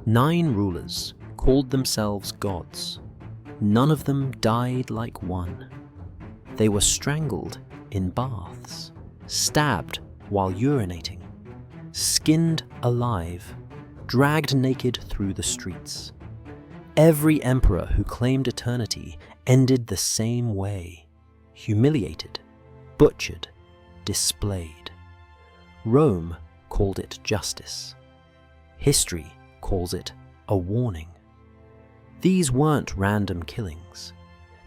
9 rulers called themselves gods. None of them died like one. They were strangled in baths, stabbed while urinating, skinned alive, dragged naked through the streets. Every emperor who claimed eternity ended the same way: humiliated, butchered, displayed. Rome called it justice. History calls it a warning. These weren't random killings.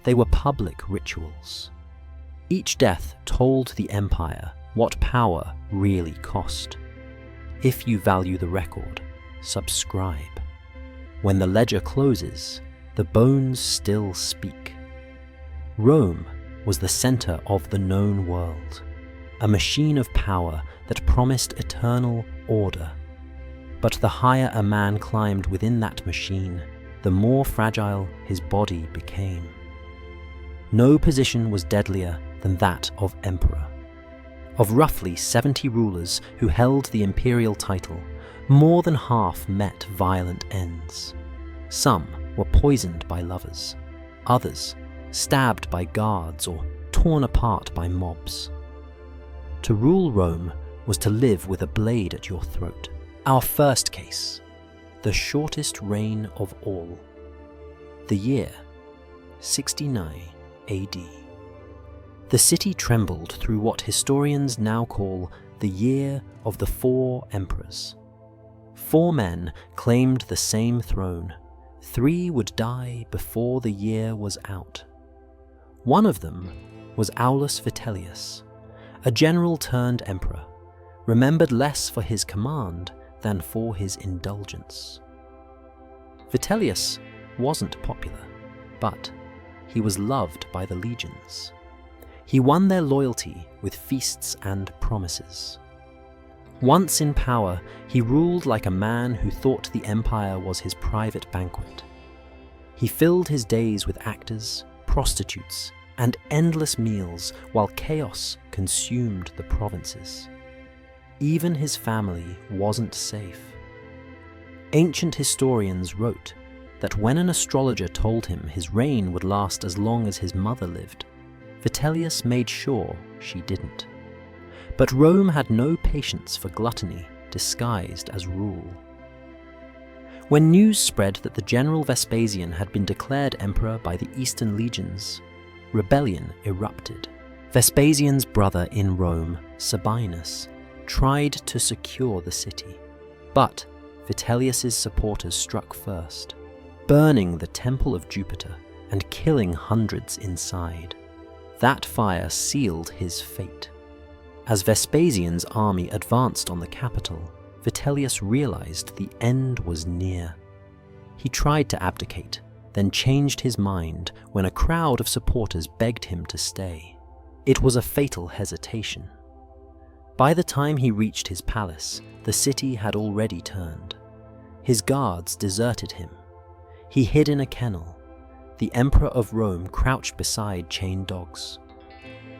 They were public rituals. Each death told the empire what power really cost. If you value the record, subscribe. When the ledger closes, the bones still speak. Rome was the center of the known world, a machine of power that promised eternal order. But the higher a man climbed within that machine, the more fragile his body became. No position was deadlier than that of emperor. Of roughly 70 rulers who held the imperial title, more than half met violent ends. Some were poisoned by lovers, others stabbed by guards or torn apart by mobs. To rule Rome was to live with a blade at your throat. Our first case, the shortest reign of all. The year, 69 AD. The city trembled through what historians now call the Year of the 4 Emperors. 4 men claimed the same throne. 3 would die before the year was out. One of them was Aulus Vitellius, a general turned emperor, remembered less for his command than for his indulgence. Vitellius wasn't popular, but he was loved by the legions. He won their loyalty with feasts and promises. Once in power, he ruled like a man who thought the empire was his private banquet. He filled his days with actors, prostitutes, and endless meals while chaos consumed the provinces. Even his family wasn't safe. Ancient historians wrote that when an astrologer told him his reign would last as long as his mother lived, Vitellius made sure she didn't. But Rome had no patience for gluttony disguised as rule. When news spread that the general Vespasian had been declared emperor by the Eastern legions, rebellion erupted. Vespasian's brother in Rome, Sabinus, tried to secure the city, but Vitellius's supporters struck first, burning the temple of Jupiter and killing hundreds inside. That fire sealed his fate. As Vespasian's army advanced on the capital, Vitellius realized the end was near. He tried to abdicate, then changed his mind when a crowd of supporters begged him to stay. It was a fatal hesitation. By the time he reached his palace, the city had already turned. His guards deserted him. He hid in a kennel. The Emperor of Rome crouched beside chained dogs.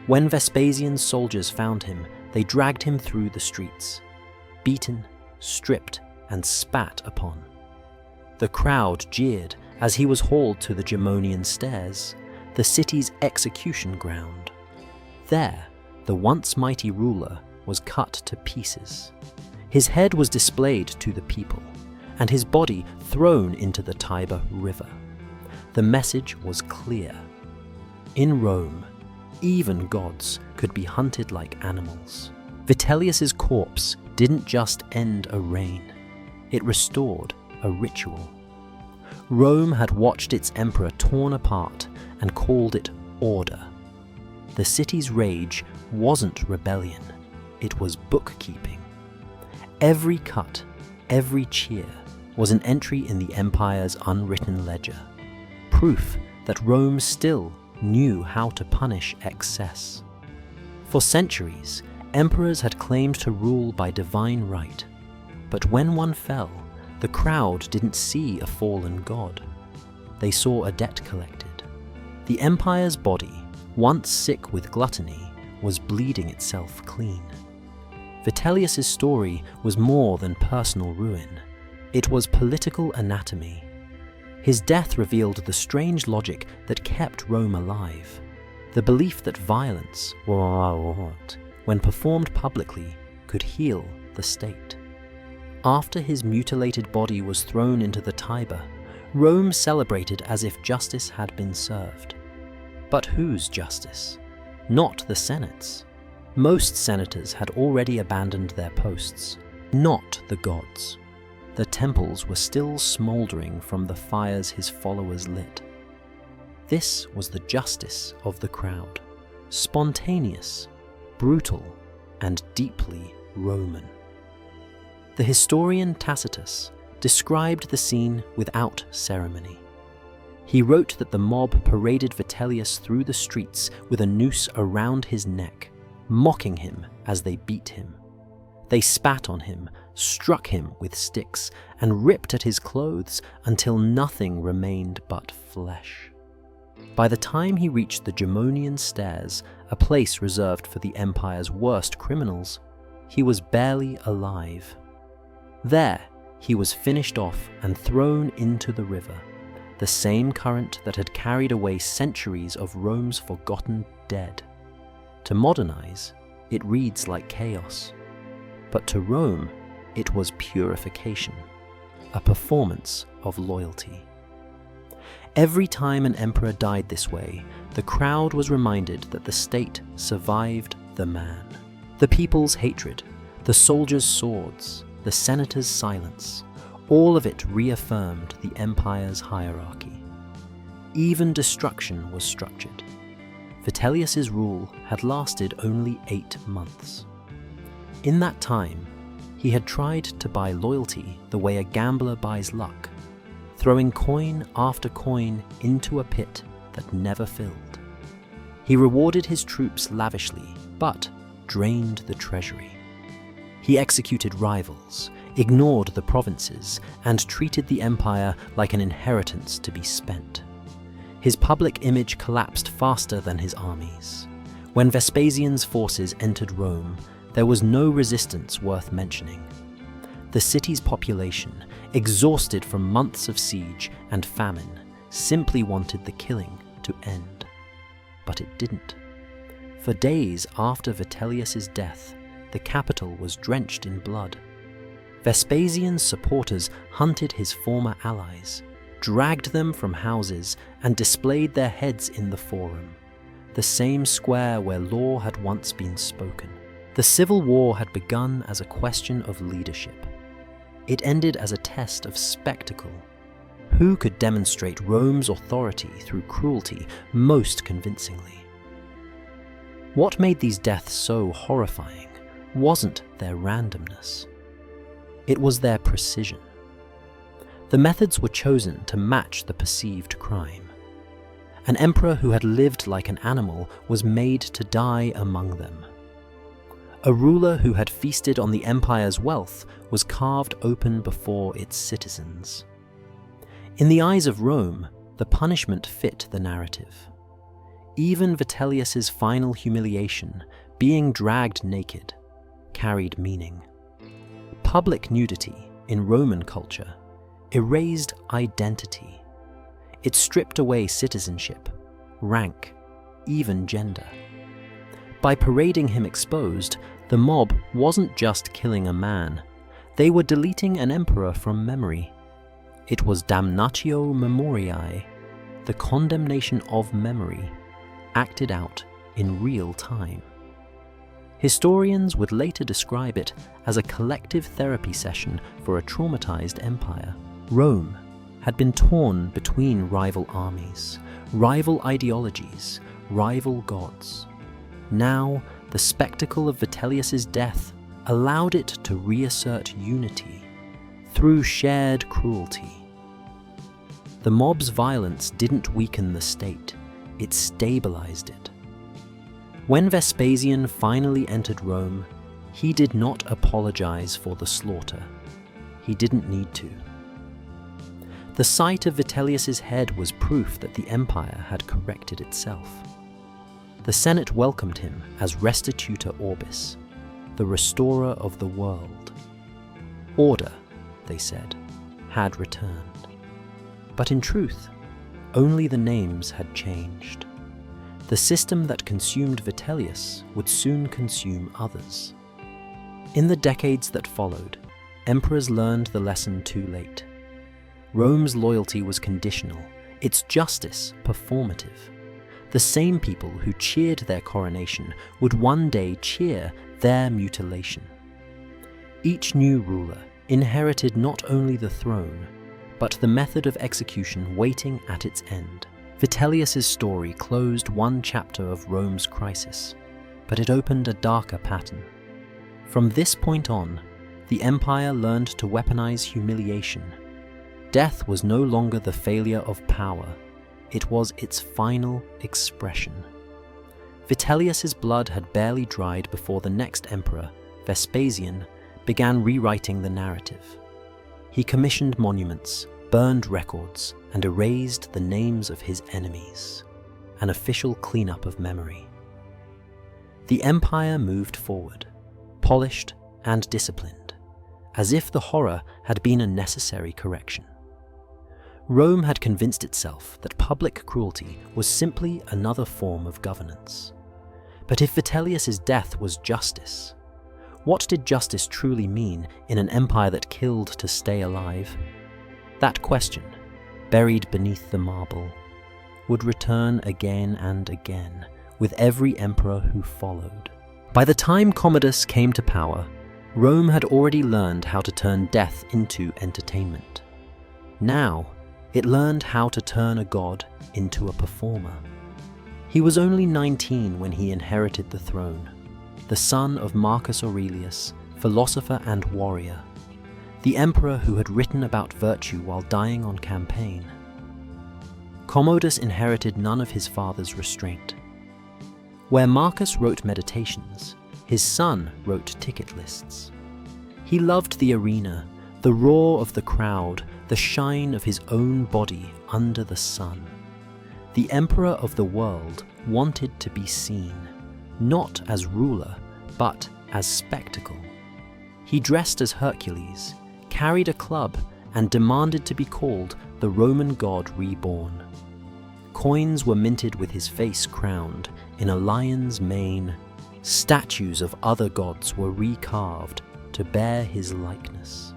When Vespasian's soldiers found him, they dragged him through the streets, beaten, stripped, and spat upon. The crowd jeered as he was hauled to the Gemonian stairs, the city's execution ground. There, the once mighty ruler was cut to pieces. His head was displayed to the people, and his body thrown into the Tiber River. The message was clear. In Rome, even gods could be hunted like animals. Vitellius's corpse didn't just end a reign, it restored a ritual. Rome had watched its emperor torn apart and called it order. The city's rage wasn't rebellion, it was bookkeeping. Every cut, every cheer was an entry in the empire's unwritten ledger, proof that Rome still knew how to punish excess. For centuries, emperors had claimed to rule by divine right, but when one fell, the crowd didn't see a fallen god. They saw a debt collected. The empire's body, once sick with gluttony, was bleeding itself clean. Vitellius's story was more than personal ruin. It was political anatomy. His death revealed the strange logic that kept Rome alive, the belief that violence, when performed publicly, could heal the state. After his mutilated body was thrown into the Tiber, Rome celebrated as if justice had been served. But whose justice? Not the Senate's. Most senators had already abandoned their posts. Not the gods. The temples were still smouldering from the fires his followers lit. This was the justice of the crowd, spontaneous, brutal, and deeply Roman. The historian Tacitus described the scene without ceremony. He wrote that the mob paraded Vitellius through the streets with a noose around his neck, mocking him as they beat him. They spat on him, struck him with sticks, and ripped at his clothes until nothing remained but flesh. By the time he reached the Gemonian stairs, a place reserved for the empire's worst criminals, he was barely alive. There, he was finished off and thrown into the river, the same current that had carried away centuries of Rome's forgotten dead. To modernize, it reads like chaos. But to Rome, it was purification, a performance of loyalty. Every time an emperor died this way, the crowd was reminded that the state survived the man. The people's hatred, the soldiers' swords, the senators' silence, all of it reaffirmed the empire's hierarchy. Even destruction was structured. Vitellius's rule had lasted only 8 months. In that time, he had tried to buy loyalty the way a gambler buys luck, throwing coin after coin into a pit that never filled. He rewarded his troops lavishly, but drained the treasury. He executed rivals, ignored the provinces, and treated the empire like an inheritance to be spent. His public image collapsed faster than his armies. When Vespasian's forces entered Rome, there was no resistance worth mentioning. The city's population, exhausted from months of siege and famine, simply wanted the killing to end. But it didn't. For days after Vitellius's death, the capital was drenched in blood. Vespasian's supporters hunted his former allies, dragged them from houses, and displayed their heads in the Forum, the same square where law had once been spoken. The civil war had begun as a question of leadership. It ended as a test of spectacle. Who could demonstrate Rome's authority through cruelty most convincingly? What made these deaths so horrifying wasn't their randomness. It was their precision. The methods were chosen to match the perceived crime. An emperor who had lived like an animal was made to die among them. A ruler who had feasted on the empire's wealth was carved open before its citizens. In the eyes of Rome, the punishment fit the narrative. Even Vitellius's final humiliation, being dragged naked, carried meaning. Public nudity in Roman culture erased identity. It stripped away citizenship, rank, even gender. By parading him exposed, the mob wasn't just killing a man. They were deleting an emperor from memory. It was damnatio memoriae, the condemnation of memory, acted out in real time. Historians would later describe it as a collective therapy session for a traumatized empire. Rome had been torn between rival armies, rival ideologies, rival gods. Now, the spectacle of Vitellius's death allowed it to reassert unity through shared cruelty. The mob's violence didn't weaken the state, it stabilized it. When Vespasian finally entered Rome, he did not apologize for the slaughter. He didn't need to. The sight of Vitellius's head was proof that the empire had corrected itself. The Senate welcomed him as Restitutor Orbis, the restorer of the world. Order, they said, had returned. But in truth, only the names had changed. The system that consumed Vitellius would soon consume others. In the decades that followed, emperors learned the lesson too late. Rome's loyalty was conditional, its justice performative. The same people who cheered their coronation would one day cheer their mutilation. Each new ruler inherited not only the throne, but the method of execution waiting at its end. Vitellius's story closed one chapter of Rome's crisis, but it opened a darker pattern. From this point on, the empire learned to weaponize humiliation. Death was no longer the failure of power, it was its final expression. Vitellius's blood had barely dried before the next emperor, Vespasian, began rewriting the narrative. He commissioned monuments, burned records, and erased the names of his enemies, an official cleanup of memory. The empire moved forward, polished and disciplined, as if the horror had been a necessary correction. Rome had convinced itself that public cruelty was simply another form of governance. But if Vitellius's death was justice, what did justice truly mean in an empire that killed to stay alive? That question, buried beneath the marble, would return again and again with every emperor who followed. By the time Commodus came to power, Rome had already learned how to turn death into entertainment. Now, it learned how to turn a god into a performer. He was only 19 when he inherited the throne, the son of Marcus Aurelius, philosopher and warrior, the emperor who had written about virtue while dying on campaign. Commodus inherited none of his father's restraint. Where Marcus wrote meditations, his son wrote ticket lists. He loved the arena, the roar of the crowd, the shine of his own body under the sun. The emperor of the world wanted to be seen, not as ruler, but as spectacle. He dressed as Hercules, carried a club, and demanded to be called the Roman god reborn. Coins were minted with his face crowned in a lion's mane. Statues of other gods were recarved to bear his likeness.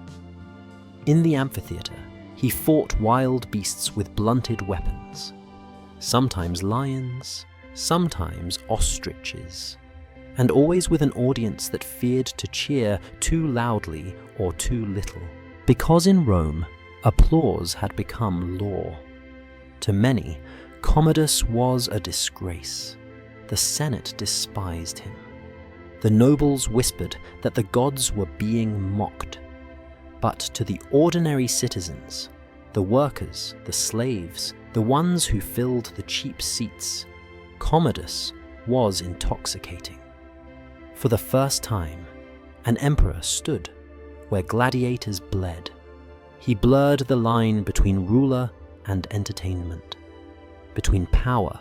In the amphitheater, he fought wild beasts with blunted weapons, sometimes lions, sometimes ostriches, and always with an audience that feared to cheer too loudly or too little. Because in Rome, applause had become law. To many, Commodus was a disgrace. The Senate despised him. The nobles whispered that the gods were being mocked. But to the ordinary citizens, the workers, the slaves, the ones who filled the cheap seats, Commodus was intoxicating. For the first time, an emperor stood where gladiators bled. He blurred the line between ruler and entertainment, between power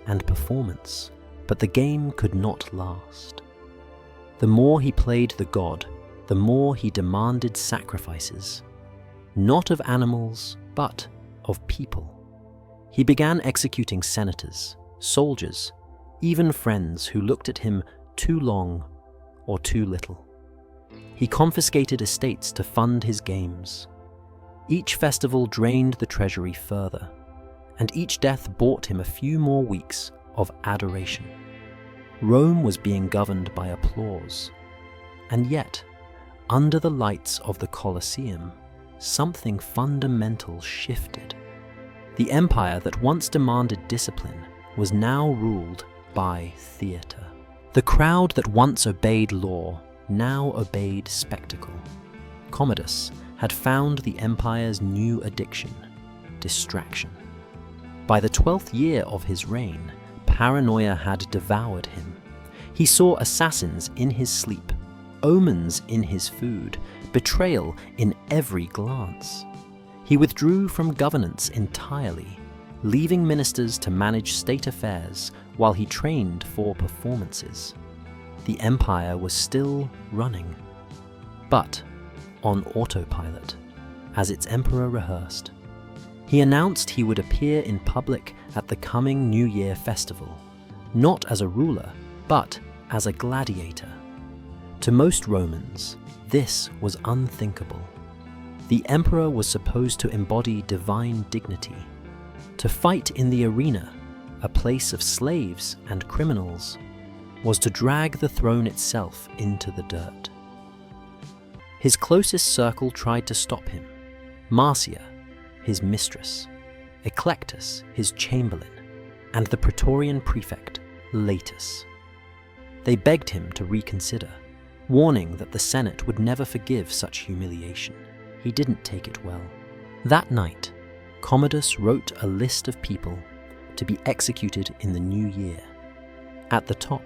and performance, but the game could not last. The more he played the god, the more he demanded sacrifices, not of animals, but of people. He began executing senators, soldiers, even friends who looked at him too long or too little. He confiscated estates to fund his games. Each festival drained the treasury further, and each death bought him a few more weeks of adoration. Rome was being governed by applause, and yet, under the lights of the Colosseum, something fundamental shifted. The empire that once demanded discipline was now ruled by theater. The crowd that once obeyed law now obeyed spectacle. Commodus had found the empire's new addiction, distraction. By the 12th year of his reign, paranoia had devoured him. He saw assassins in his sleep, omens in his food, betrayal in every glance. He withdrew from governance entirely, leaving ministers to manage state affairs while he trained for performances. The empire was still running, but on autopilot, as its emperor rehearsed. He announced he would appear in public at the coming New Year festival, not as a ruler, but as a gladiator. To most Romans, this was unthinkable. The emperor was supposed to embody divine dignity. To fight in the arena, a place of slaves and criminals, was to drag the throne itself into the dirt. His closest circle tried to stop him: Marcia, his mistress, Eclectus, his chamberlain, and the Praetorian prefect, Latus. They begged him to reconsider, warning that the Senate would never forgive such humiliation. He didn't take it well. That night, Commodus wrote a list of people to be executed in the new year. At the top,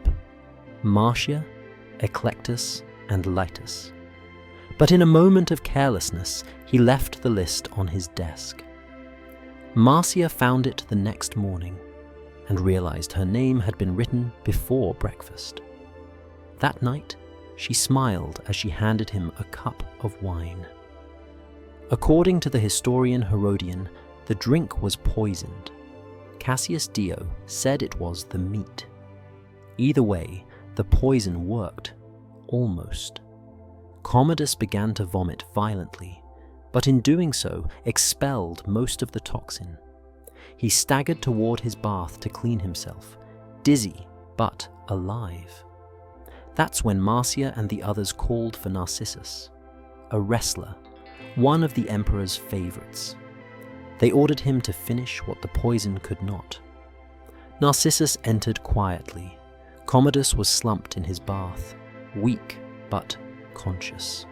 Marcia, Eclectus, and Latus. But in a moment of carelessness, he left the list on his desk. Marcia found it the next morning and realized her name had been written before breakfast. That night, she smiled as she handed him a cup of wine. According to the historian Herodian, the drink was poisoned. Cassius Dio said it was the meat. Either way, the poison worked, almost. Commodus began to vomit violently, but in doing so expelled most of the toxin. He staggered toward his bath to clean himself, dizzy but alive. That's when Marcia and the others called for Narcissus, a wrestler, one of the emperor's favorites. They ordered him to finish what the poison could not. Narcissus entered quietly. Commodus was slumped in his bath, weak but conscious.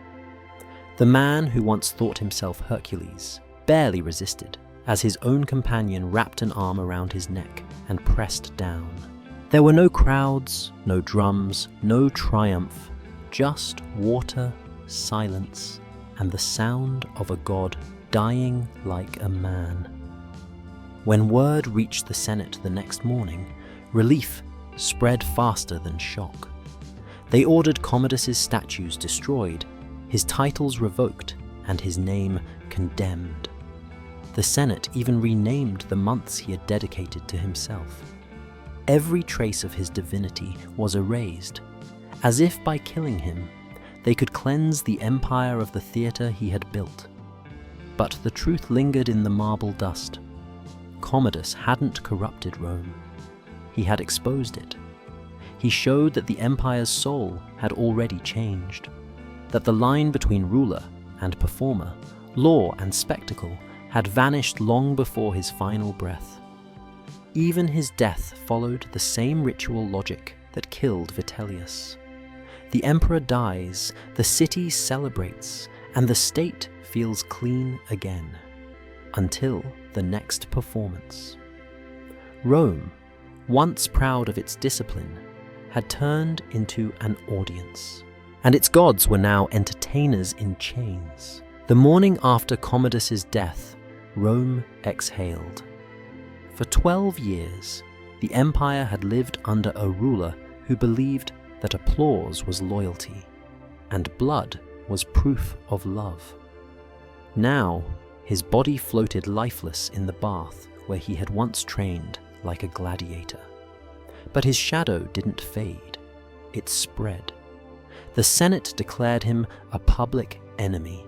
The man who once thought himself Hercules barely resisted as his own companion wrapped an arm around his neck and pressed down. There were no crowds, no drums, no triumph, just water, silence, and the sound of a god dying like a man. When word reached the Senate the next morning, relief spread faster than shock. They ordered Commodus's statues destroyed, his titles revoked, and his name condemned. The Senate even renamed the months he had dedicated to himself. Every trace of his divinity was erased, as if by killing him, they could cleanse the empire of the theatre he had built. But the truth lingered in the marble dust. Commodus hadn't corrupted Rome. He had exposed it. He showed that the empire's soul had already changed, that the line between ruler and performer, law and spectacle, had vanished long before his final breath. Even his death followed the same ritual logic that killed Vitellius. The emperor dies, the city celebrates, and the state feels clean again, until the next performance. Rome, once proud of its discipline, had turned into an audience, and its gods were now entertainers in chains. The morning after Commodus's death, Rome exhaled. For 12 years, the empire had lived under a ruler who believed that applause was loyalty, and blood was proof of love. Now, his body floated lifeless in the bath where he had once trained like a gladiator. But his shadow didn't fade. It spread. The Senate declared him a public enemy.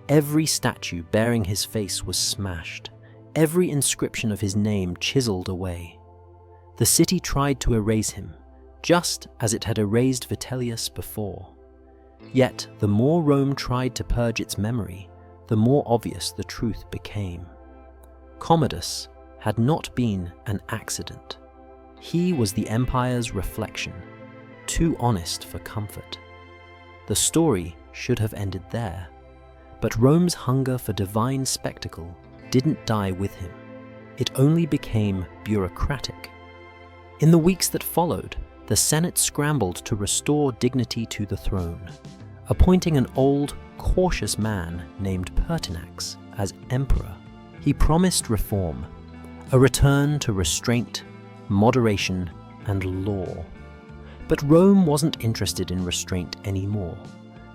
Every statue bearing his face was smashed, every inscription of his name chiseled away. The city tried to erase him, just as it had erased Vitellius before. Yet, the more Rome tried to purge its memory, the more obvious the truth became. Commodus had not been an accident. He was the empire's reflection, too honest for comfort. The story should have ended there, but Rome's hunger for divine spectacle didn't die with him. It only became bureaucratic. In the weeks that followed, the Senate scrambled to restore dignity to the throne, appointing an old, cautious man named Pertinax as emperor. He promised reform, a return to restraint, moderation, and law. But Rome wasn't interested in restraint anymore.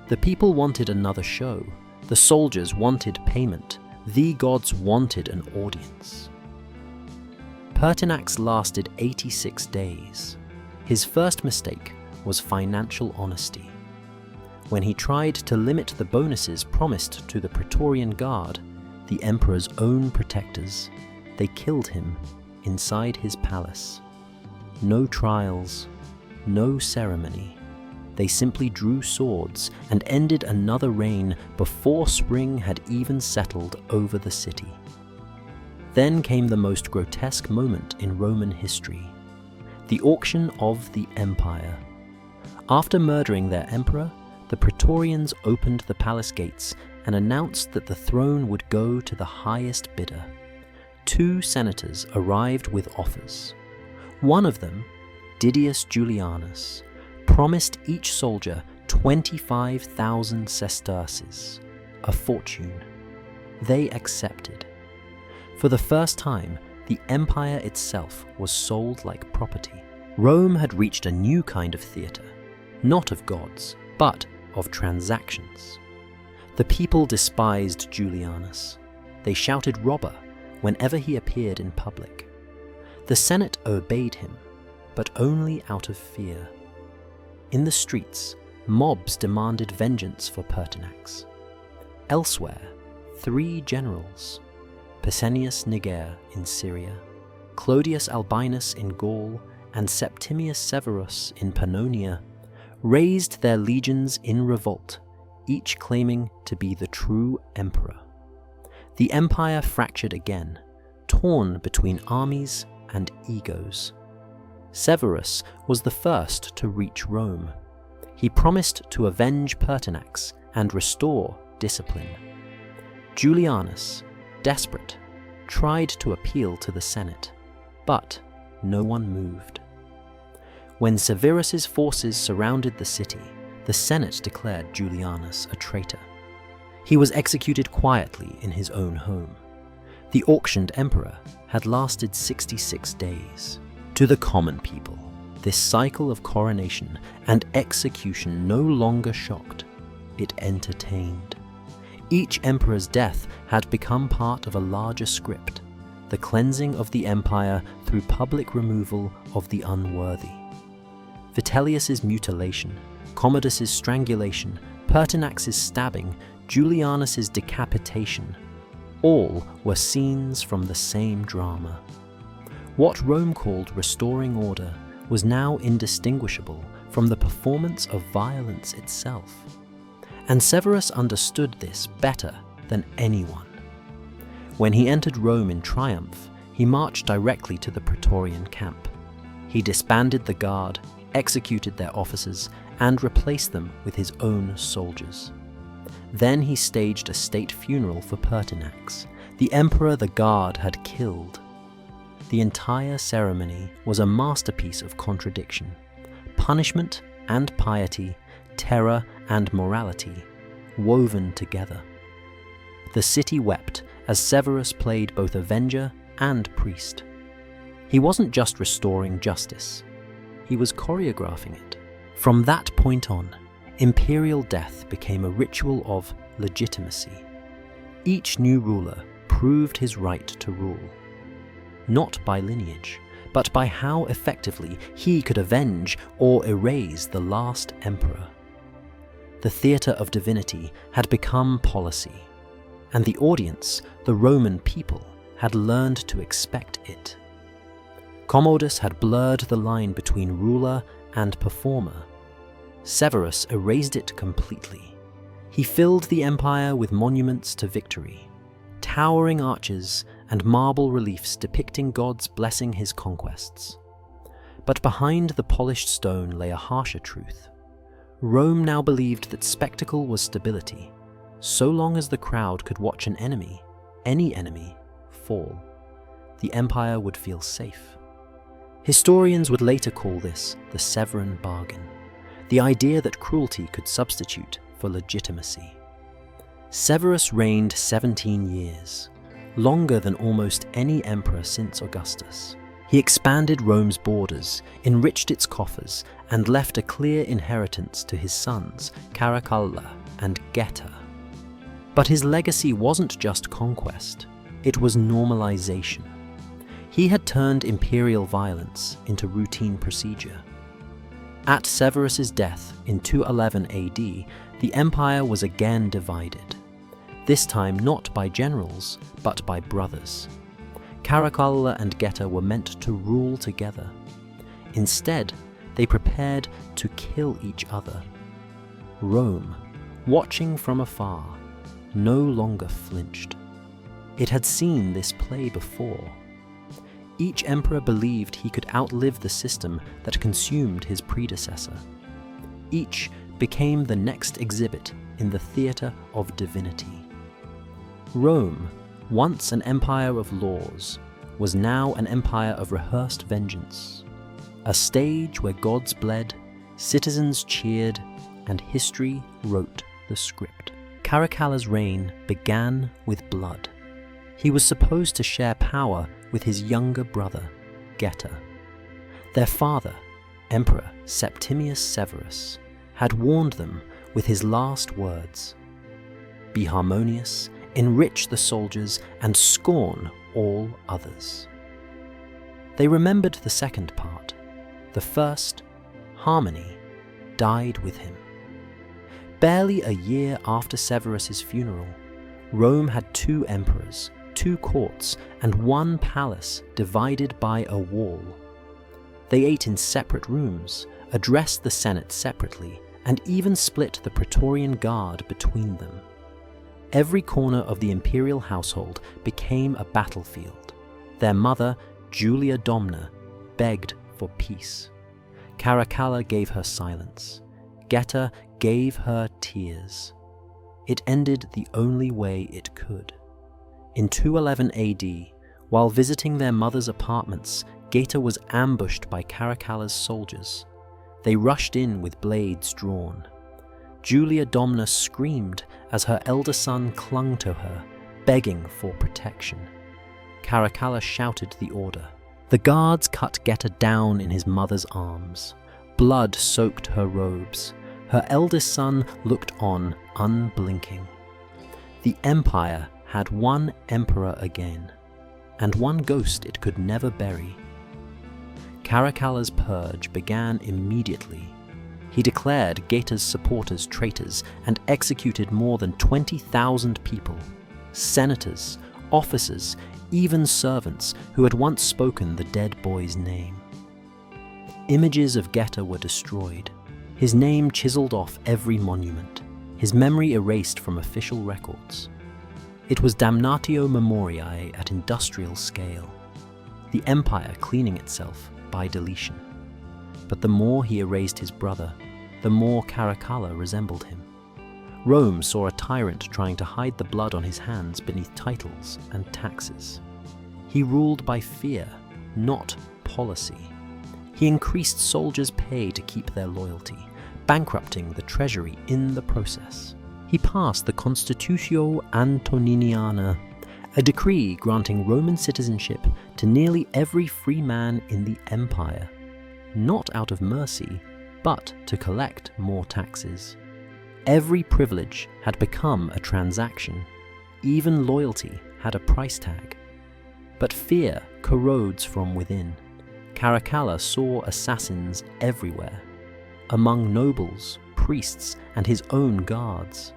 The people wanted another show, The soldiers wanted payment. The gods wanted an audience. Pertinax lasted 86 days. His first mistake was financial honesty. When he tried to limit the bonuses promised to the Praetorian Guard, the emperor's own protectors, they killed him inside his palace. No trials, no ceremony. They simply drew swords and ended another reign before spring had even settled over the city. Then came the most grotesque moment in Roman history, the auction of the empire. After murdering their emperor, the Praetorians opened the palace gates and announced that the throne would go to the highest bidder. 2 senators arrived with offers. One of them, Didius Julianus, promised each soldier 25,000 sesterces, a fortune. They accepted. For the first time, the empire itself was sold like property. Rome had reached a new kind of theatre, not of gods, but of transactions. The people despised Julianus. They shouted robber whenever he appeared in public. The Senate obeyed him, but only out of fear. In the streets, mobs demanded vengeance for Pertinax. Elsewhere, 3 generals, Pescennius Niger in Syria, Clodius Albinus in Gaul, and Septimius Severus in Pannonia, raised their legions in revolt, each claiming to be the true emperor. The empire fractured again, torn between armies and egos. Severus was the first to reach Rome. He promised to avenge Pertinax and restore discipline. Julianus, desperate, tried to appeal to the Senate, but no one moved. When Severus's forces surrounded the city, the Senate declared Julianus a traitor. He was executed quietly in his own home. The auctioned emperor had lasted 66 days. To the common people, this cycle of coronation and execution no longer shocked, it entertained. Each emperor's death had become part of a larger script, the cleansing of the empire through public removal of the unworthy. Vitellius's mutilation, Commodus's strangulation, Pertinax's stabbing, Julianus's decapitation, all were scenes from the same drama. What Rome called restoring order was now indistinguishable from the performance of violence itself. And Severus understood this better than anyone. When he entered Rome in triumph, he marched directly to the Praetorian camp. He disbanded the guard, executed their officers, and replaced them with his own soldiers. Then he staged a state funeral for Pertinax, the emperor the guard had killed. The entire ceremony was a masterpiece of contradiction, punishment and piety, terror and morality, woven together. The city wept as Severus played both avenger and priest. He wasn't just restoring justice, he was choreographing it. From that point on, imperial death became a ritual of legitimacy. Each new ruler proved his right to rule, not by lineage, but by how effectively he could avenge or erase the last emperor. The theatre of divinity had become policy, and the audience, the Roman people, had learned to expect it. Commodus had blurred the line between ruler and performer. Severus erased it completely. He filled the empire with monuments to victory, towering arches and marble reliefs depicting gods blessing his conquests. But behind the polished stone lay a harsher truth. Rome now believed that spectacle was stability, so long as the crowd could watch an enemy, any enemy, fall. The empire would feel safe. Historians would later call this the Severan bargain, the idea that cruelty could substitute for legitimacy. Severus reigned 17 years, longer than almost any emperor since Augustus. He expanded Rome's borders, enriched its coffers, and left a clear inheritance to his sons, Caracalla and Geta. But his legacy wasn't just conquest, it was normalization. He had turned imperial violence into routine procedure. At Severus's death in 211 AD, the empire was again divided, this time not by generals, but by brothers. Caracalla and Geta were meant to rule together. Instead, they prepared to kill each other. Rome, watching from afar, no longer flinched. It had seen this play before. Each emperor believed he could outlive the system that consumed his predecessor. Each became the next exhibit in the theatre of divinity. Rome, once an empire of laws, was now an empire of rehearsed vengeance. A stage where gods bled, citizens cheered, and history wrote the script. Caracalla's reign began with blood. He was supposed to share power with his younger brother, Geta. Their father, Emperor Septimius Severus, had warned them with his last words: "Be harmonious, enrich the soldiers, and scorn all others." They remembered the second part. The first, harmony, died with him. Barely a year after Severus's funeral, Rome had 2 emperors, 2 courts, and 1 palace divided by a wall. They ate in separate rooms, addressed the Senate separately, and even split the Praetorian Guard between them. Every corner of the imperial household became a battlefield. Their mother, Julia Domna, begged for peace. Caracalla gave her silence. Geta gave her tears. It ended the only way it could. In 211 AD, while visiting their mother's apartments, Geta was ambushed by Caracalla's soldiers. They rushed in with blades drawn. Julia Domna screamed as her elder son clung to her, begging for protection. Caracalla shouted the order. The guards cut Geta down in his mother's arms. Blood soaked her robes. Her eldest son looked on, unblinking. The empire had 1 emperor again, and 1 ghost it could never bury. Caracalla's purge began immediately. He declared Geta's supporters traitors and executed more than 20,000 people, senators, officers, even servants who had once spoken the dead boy's name. Images of Geta were destroyed, his name chiseled off every monument, his memory erased from official records. It was damnatio memoriae at industrial scale, the empire cleaning itself by deletion. But the more he erased his brother, the more Caracalla resembled him. Rome saw a tyrant trying to hide the blood on his hands beneath titles and taxes. He ruled by fear, not policy. He increased soldiers' pay to keep their loyalty, bankrupting the treasury in the process. He passed the Constitutio Antoniniana, a decree granting Roman citizenship to nearly every free man in the empire, not out of mercy, but to collect more taxes. Every privilege had become a transaction. Even loyalty had a price tag. But fear corrodes from within. Caracalla saw assassins everywhere, among nobles, priests, and his own guards.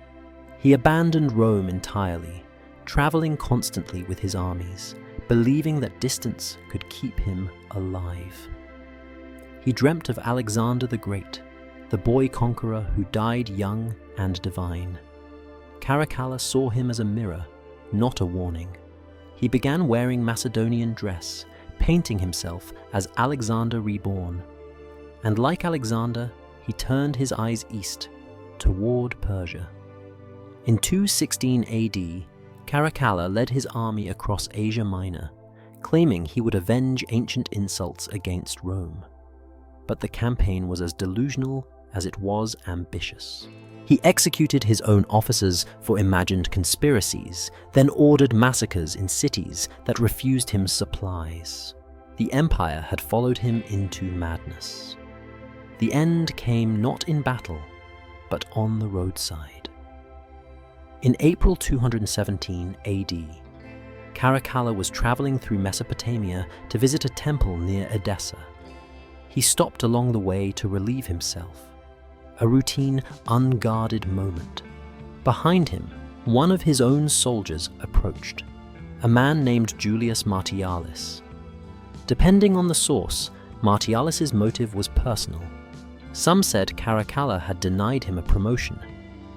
He abandoned Rome entirely, traveling constantly with his armies, believing that distance could keep him alive. He dreamt of Alexander the Great, the boy conqueror who died young and divine. Caracalla saw him as a mirror, not a warning. He began wearing Macedonian dress, painting himself as Alexander reborn. And like Alexander, he turned his eyes east, toward Persia. In 216 AD, Caracalla led his army across Asia Minor, claiming he would avenge ancient insults against Rome. But the campaign was as delusional as it was ambitious. He executed his own officers for imagined conspiracies, then ordered massacres in cities that refused him supplies. The empire had followed him into madness. The end came not in battle, but on the roadside. In April 217 AD, Caracalla was traveling through Mesopotamia to visit a temple near Edessa. He stopped along the way to relieve himself. A routine, unguarded moment. Behind him, one of his own soldiers approached, a man named Julius Martialis. Depending on the source, Martialis's motive was personal. Some said Caracalla had denied him a promotion,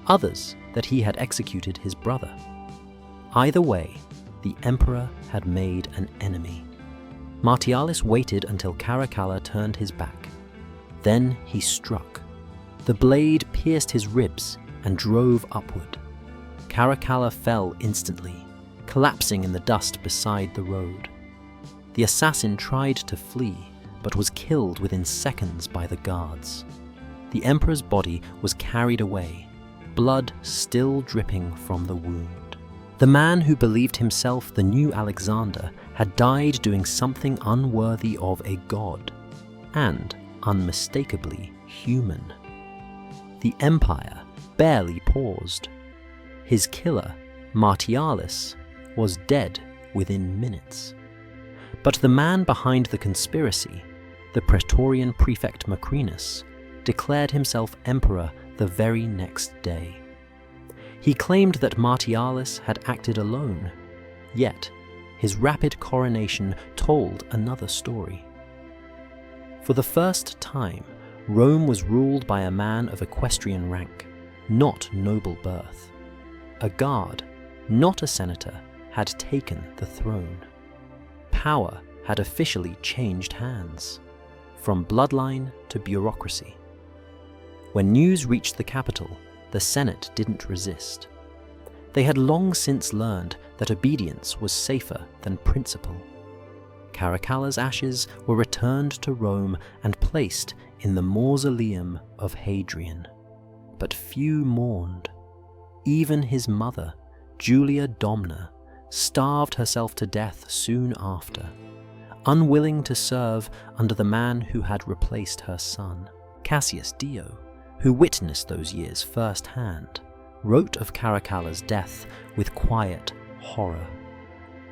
others that he had executed his brother. Either way, the emperor had made an enemy. Martialis waited until Caracalla turned his back. Then he struck. The blade pierced his ribs and drove upward. Caracalla fell instantly, collapsing in the dust beside the road. The assassin tried to flee, but was killed within seconds by the guards. The emperor's body was carried away, blood still dripping from the wound. The man who believed himself the new Alexander had died doing something unworthy of a god, and unmistakably human. The empire barely paused. His killer, Martialis, was dead within minutes. But the man behind the conspiracy, the Praetorian prefect Macrinus, declared himself emperor the very next day. He claimed that Martialis had acted alone, yet his rapid coronation told another story. For the first time, Rome was ruled by a man of equestrian rank, not noble birth. A guard, not a senator, had taken the throne. Power had officially changed hands, from bloodline to bureaucracy. When news reached the capital, the Senate didn't resist. They had long since learned that obedience was safer than principle. Caracalla's ashes were returned to Rome and placed in the mausoleum of Hadrian. But few mourned. Even his mother, Julia Domna, starved herself to death soon after, unwilling to serve under the man who had replaced her son. Cassius Dio, who witnessed those years firsthand, wrote of Caracalla's death with quiet horror.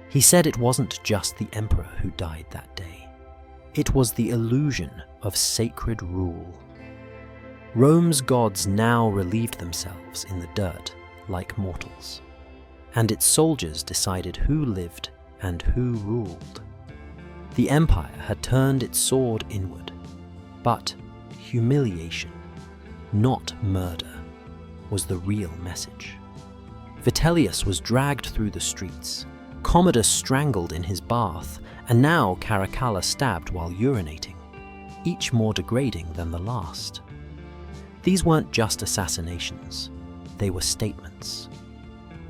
He said it wasn't just the emperor who died that day. It was the illusion of sacred rule. Rome's gods now relieved themselves in the dirt like mortals, and its soldiers decided who lived and who ruled. The empire had turned its sword inward, but humiliation, not murder, was the real message. Vitellius was dragged through the streets, Commodus strangled in his bath, and now Caracalla stabbed while urinating, each more degrading than the last. These weren't just assassinations, they were statements.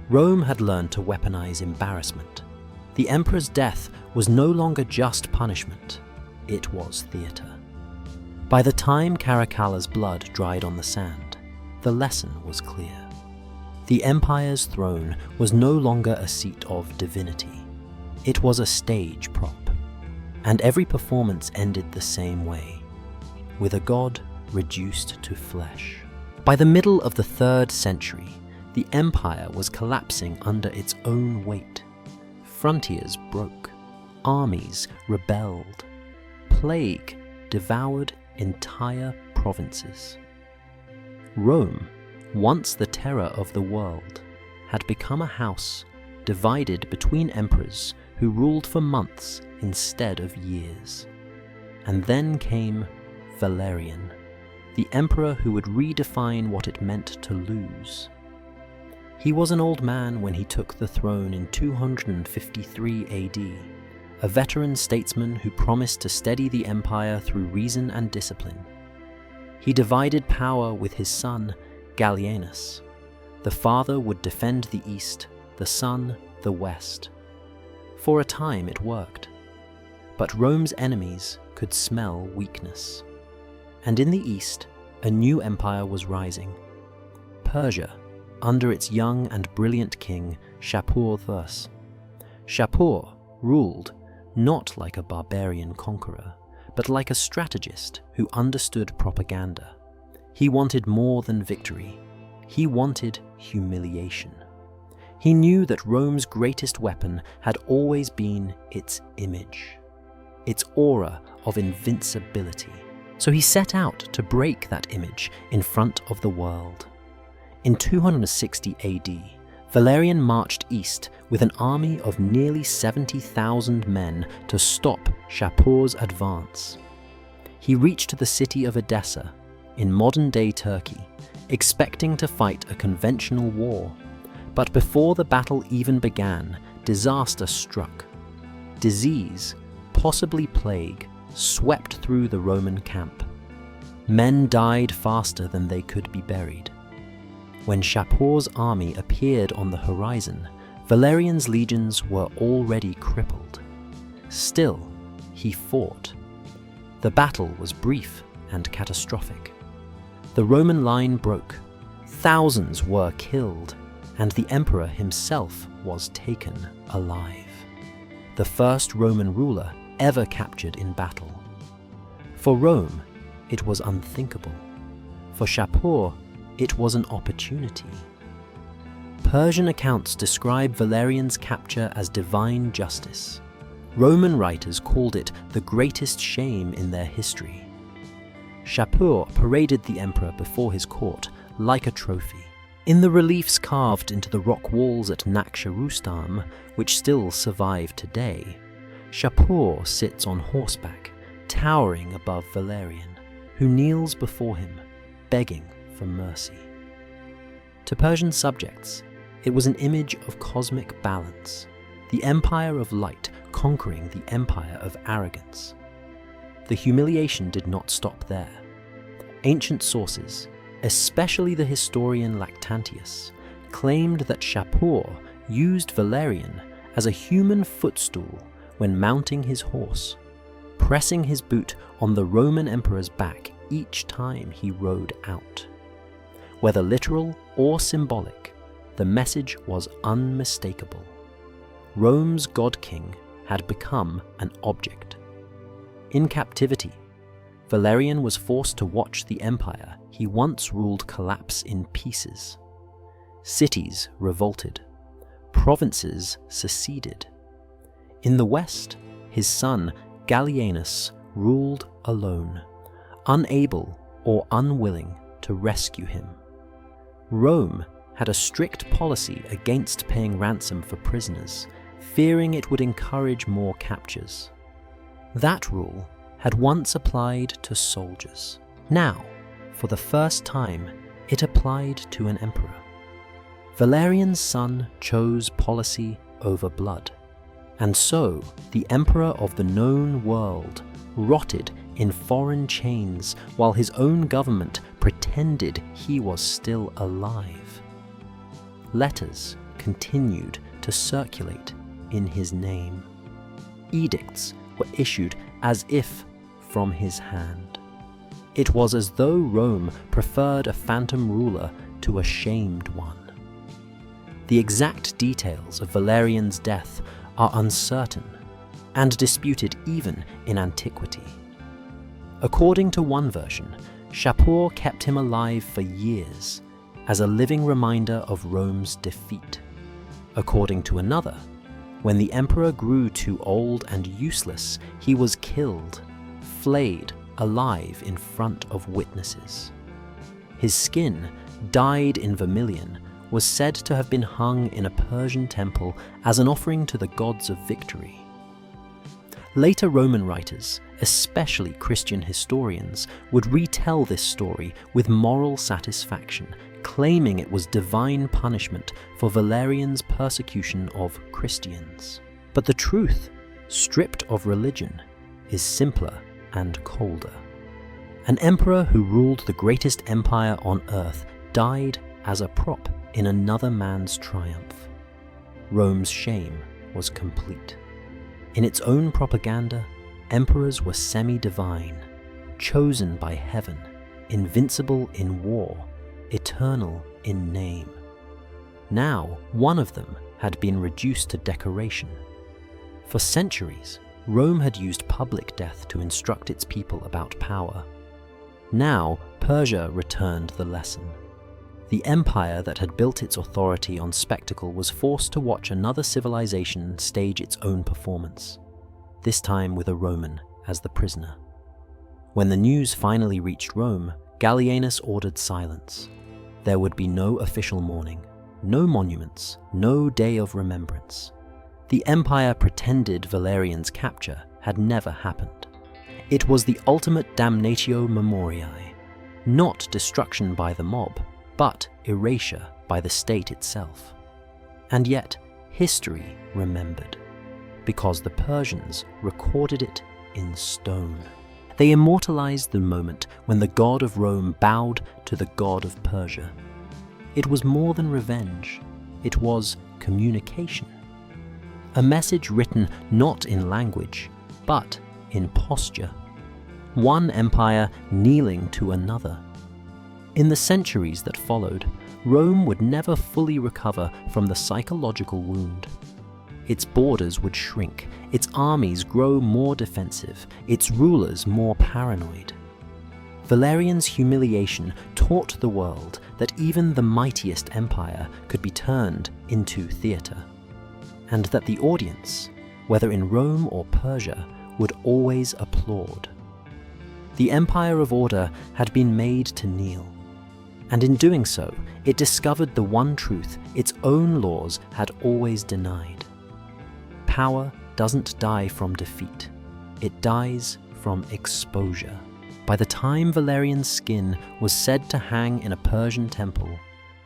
Rome had learned to weaponize embarrassment. The emperor's death was no longer just punishment, it was theater. By the time Caracalla's blood dried on the sand, the lesson was clear. The empire's throne was no longer a seat of divinity. It was a stage prop, and every performance ended the same way, with a god reduced to flesh. By the middle of the 3rd century, the empire was collapsing under its own weight. Frontiers broke, armies rebelled, plague devoured entire provinces. Rome, once the terror of the world, had become a house divided between emperors who ruled for months instead of years. And then came Valerian, the emperor who would redefine what it meant to lose. He was an old man when he took the throne in 253 AD, a veteran statesman who promised to steady the empire through reason and discipline. He divided power with his son, Gallienus. The father would defend the east, the son the west. For a time it worked, but Rome's enemies could smell weakness. And in the east, a new empire was rising. Persia, under its young and brilliant king, Shapur I. Shapur ruled not like a barbarian conqueror, but like a strategist who understood propaganda. He wanted more than victory. He wanted humiliation. He knew that Rome's greatest weapon had always been its image, its aura of invincibility. So he set out to break that image in front of the world. In 260 AD, Valerian marched east with an army of nearly 70,000 men to stop Shapur's advance. He reached the city of Edessa, in modern-day Turkey, expecting to fight a conventional war. But before the battle even began, disaster struck. Disease, possibly plague, swept through the Roman camp. Men died faster than they could be buried. When Shapur's army appeared on the horizon, Valerian's legions were already crippled. Still, he fought. The battle was brief and catastrophic. The Roman line broke, thousands were killed, and the emperor himself was taken alive. The first Roman ruler ever captured in battle. For Rome, it was unthinkable. For Shapur, it was an opportunity. Persian accounts describe Valerian's capture as divine justice. Roman writers called it the greatest shame in their history. Shapur paraded the emperor before his court like a trophy. In the reliefs carved into the rock walls at Nakhsha-Rustam, which still survive today, Shapur sits on horseback, towering above Valerian, who kneels before him, begging for mercy. To Persian subjects, it was an image of cosmic balance, the empire of light conquering the empire of arrogance. The humiliation did not stop there. Ancient sources, especially the historian Lactantius, claimed that Shapur used Valerian as a human footstool when mounting his horse, pressing his boot on the Roman emperor's back each time he rode out. Whether literal or symbolic, the message was unmistakable. Rome's god-king had become an object. In captivity, Valerian was forced to watch the empire he once ruled collapse in pieces. Cities revolted. Provinces seceded. In the west, his son Gallienus ruled alone, unable or unwilling to rescue him. Rome had a strict policy against paying ransom for prisoners, fearing it would encourage more captures. That rule had once applied to soldiers. Now, for the first time, it applied to an emperor. Valerian's son chose policy over blood, and so the emperor of the known world rotted in foreign chains while his own government pretended he was still alive. Letters continued to circulate in his name. Edicts were issued as if from his hand. It was as though Rome preferred a phantom ruler to a shamed one. The exact details of Valerian's death are uncertain and disputed even in antiquity. According to one version, Shapur kept him alive for years as a living reminder of Rome's defeat. According to another, when the emperor grew too old and useless, he was killed, flayed alive in front of witnesses. His skin, dyed in vermilion, was said to have been hung in a Persian temple as an offering to the gods of victory. Later Roman writers, especially Christian historians, would retell this story with moral satisfaction, claiming it was divine punishment for Valerian's persecution of Christians. But the truth, stripped of religion, is simpler and colder. An emperor who ruled the greatest empire on earth died as a prop in another man's triumph. Rome's shame was complete. In its own propaganda, emperors were semi-divine, chosen by heaven, invincible in war, eternal in name. Now, one of them had been reduced to decoration. For centuries, Rome had used public death to instruct its people about power. Now, Persia returned the lesson. The empire that had built its authority on spectacle was forced to watch another civilization stage its own performance, this time with a Roman as the prisoner. When the news finally reached Rome, Gallienus ordered silence. There would be no official mourning, no monuments, no day of remembrance. The empire pretended Valerian's capture had never happened. It was the ultimate damnatio memoriae, not destruction by the mob, but erasure by the state itself. And yet, history remembered, because the Persians recorded it in stone. They immortalized the moment when the god of Rome bowed to the god of Persia. It was more than revenge, it was communication. A message written not in language, but in posture. One empire kneeling to another. In the centuries that followed, Rome would never fully recover from the psychological wound. Its borders would shrink, its armies grow more defensive, its rulers more paranoid. Valerian's humiliation taught the world that even the mightiest empire could be turned into theatre, and that the audience, whether in Rome or Persia, would always applaud. The empire of order had been made to kneel, and in doing so, it discovered the one truth its own laws had always denied. Power doesn't die from defeat, it dies from exposure. By the time Valerian's skin was said to hang in a Persian temple,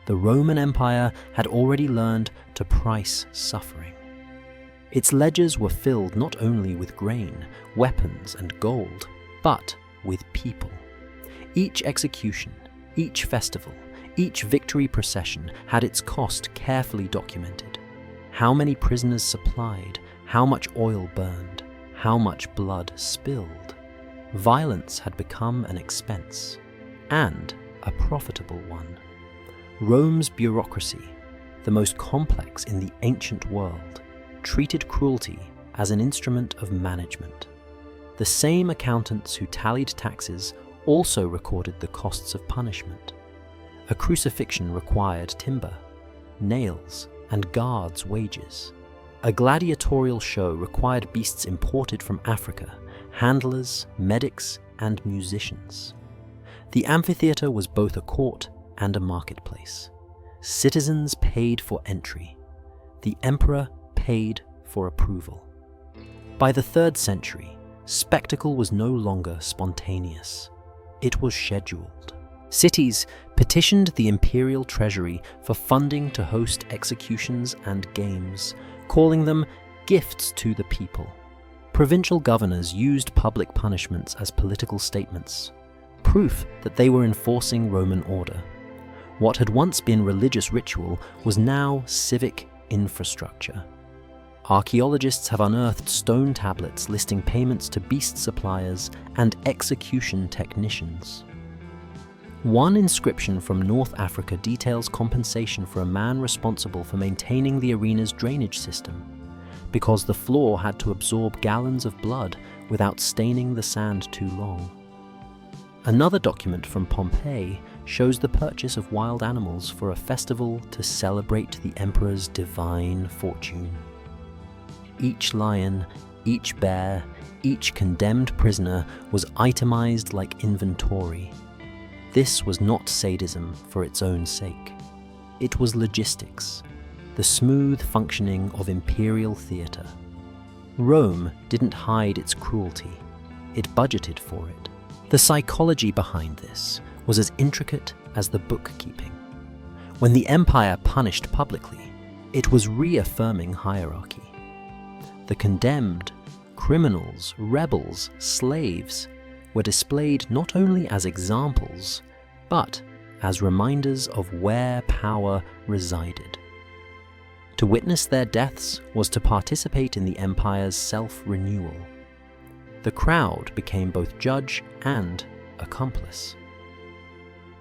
the Roman Empire had already learned to price suffering. Its ledgers were filled not only with grain, weapons, and gold, but with people. Each execution, each festival, each victory procession had its cost carefully documented. How many prisoners supplied, how much oil burned, how much blood spilled. Violence had become an expense, and a profitable one. Rome's bureaucracy, the most complex in the ancient world, treated cruelty as an instrument of management. The same accountants who tallied taxes also recorded the costs of punishment. A crucifixion required timber, nails, and guards' wages. A gladiatorial show required beasts imported from Africa, handlers, medics, and musicians. The amphitheatre was both a court and a marketplace. Citizens paid for entry. The emperor paid for approval. By the 3rd century, spectacle was no longer spontaneous. It was scheduled. Cities petitioned the imperial treasury for funding to host executions and games, calling them gifts to the people. Provincial governors used public punishments as political statements, proof that they were enforcing Roman order. What had once been religious ritual was now civic infrastructure. Archaeologists have unearthed stone tablets listing payments to beast suppliers and execution technicians. One inscription from North Africa details compensation for a man responsible for maintaining the arena's drainage system, because the floor had to absorb gallons of blood without staining the sand too long. Another document from Pompeii shows the purchase of wild animals for a festival to celebrate the emperor's divine fortune. Each lion, each bear, each condemned prisoner was itemized like inventory. This was not sadism for its own sake. It was logistics, the smooth functioning of imperial theatre. Rome didn't hide its cruelty, it budgeted for it. The psychology behind this was as intricate as the bookkeeping. When the empire punished publicly, it was reaffirming hierarchy. The condemned, criminals, rebels, slaves were displayed not only as examples, but as reminders of where power resided. To witness their deaths was to participate in the empire's self-renewal. The crowd became both judge and accomplice.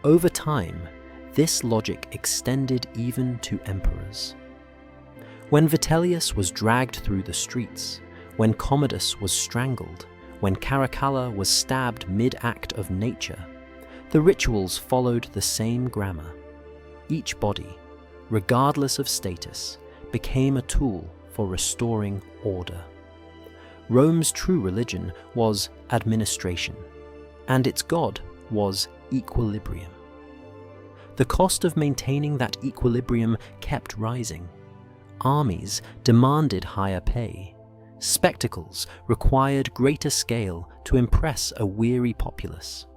Over time, this logic extended even to emperors. When Vitellius was dragged through the streets, when Commodus was strangled, when Caracalla was stabbed mid-act of nature, the rituals followed the same grammar. each body, regardless of status, became a tool for restoring order. Rome's true religion was administration, and its god was equilibrium. The cost of maintaining that equilibrium kept rising. Armies demanded higher pay. Spectacles required greater scale to impress a weary populace.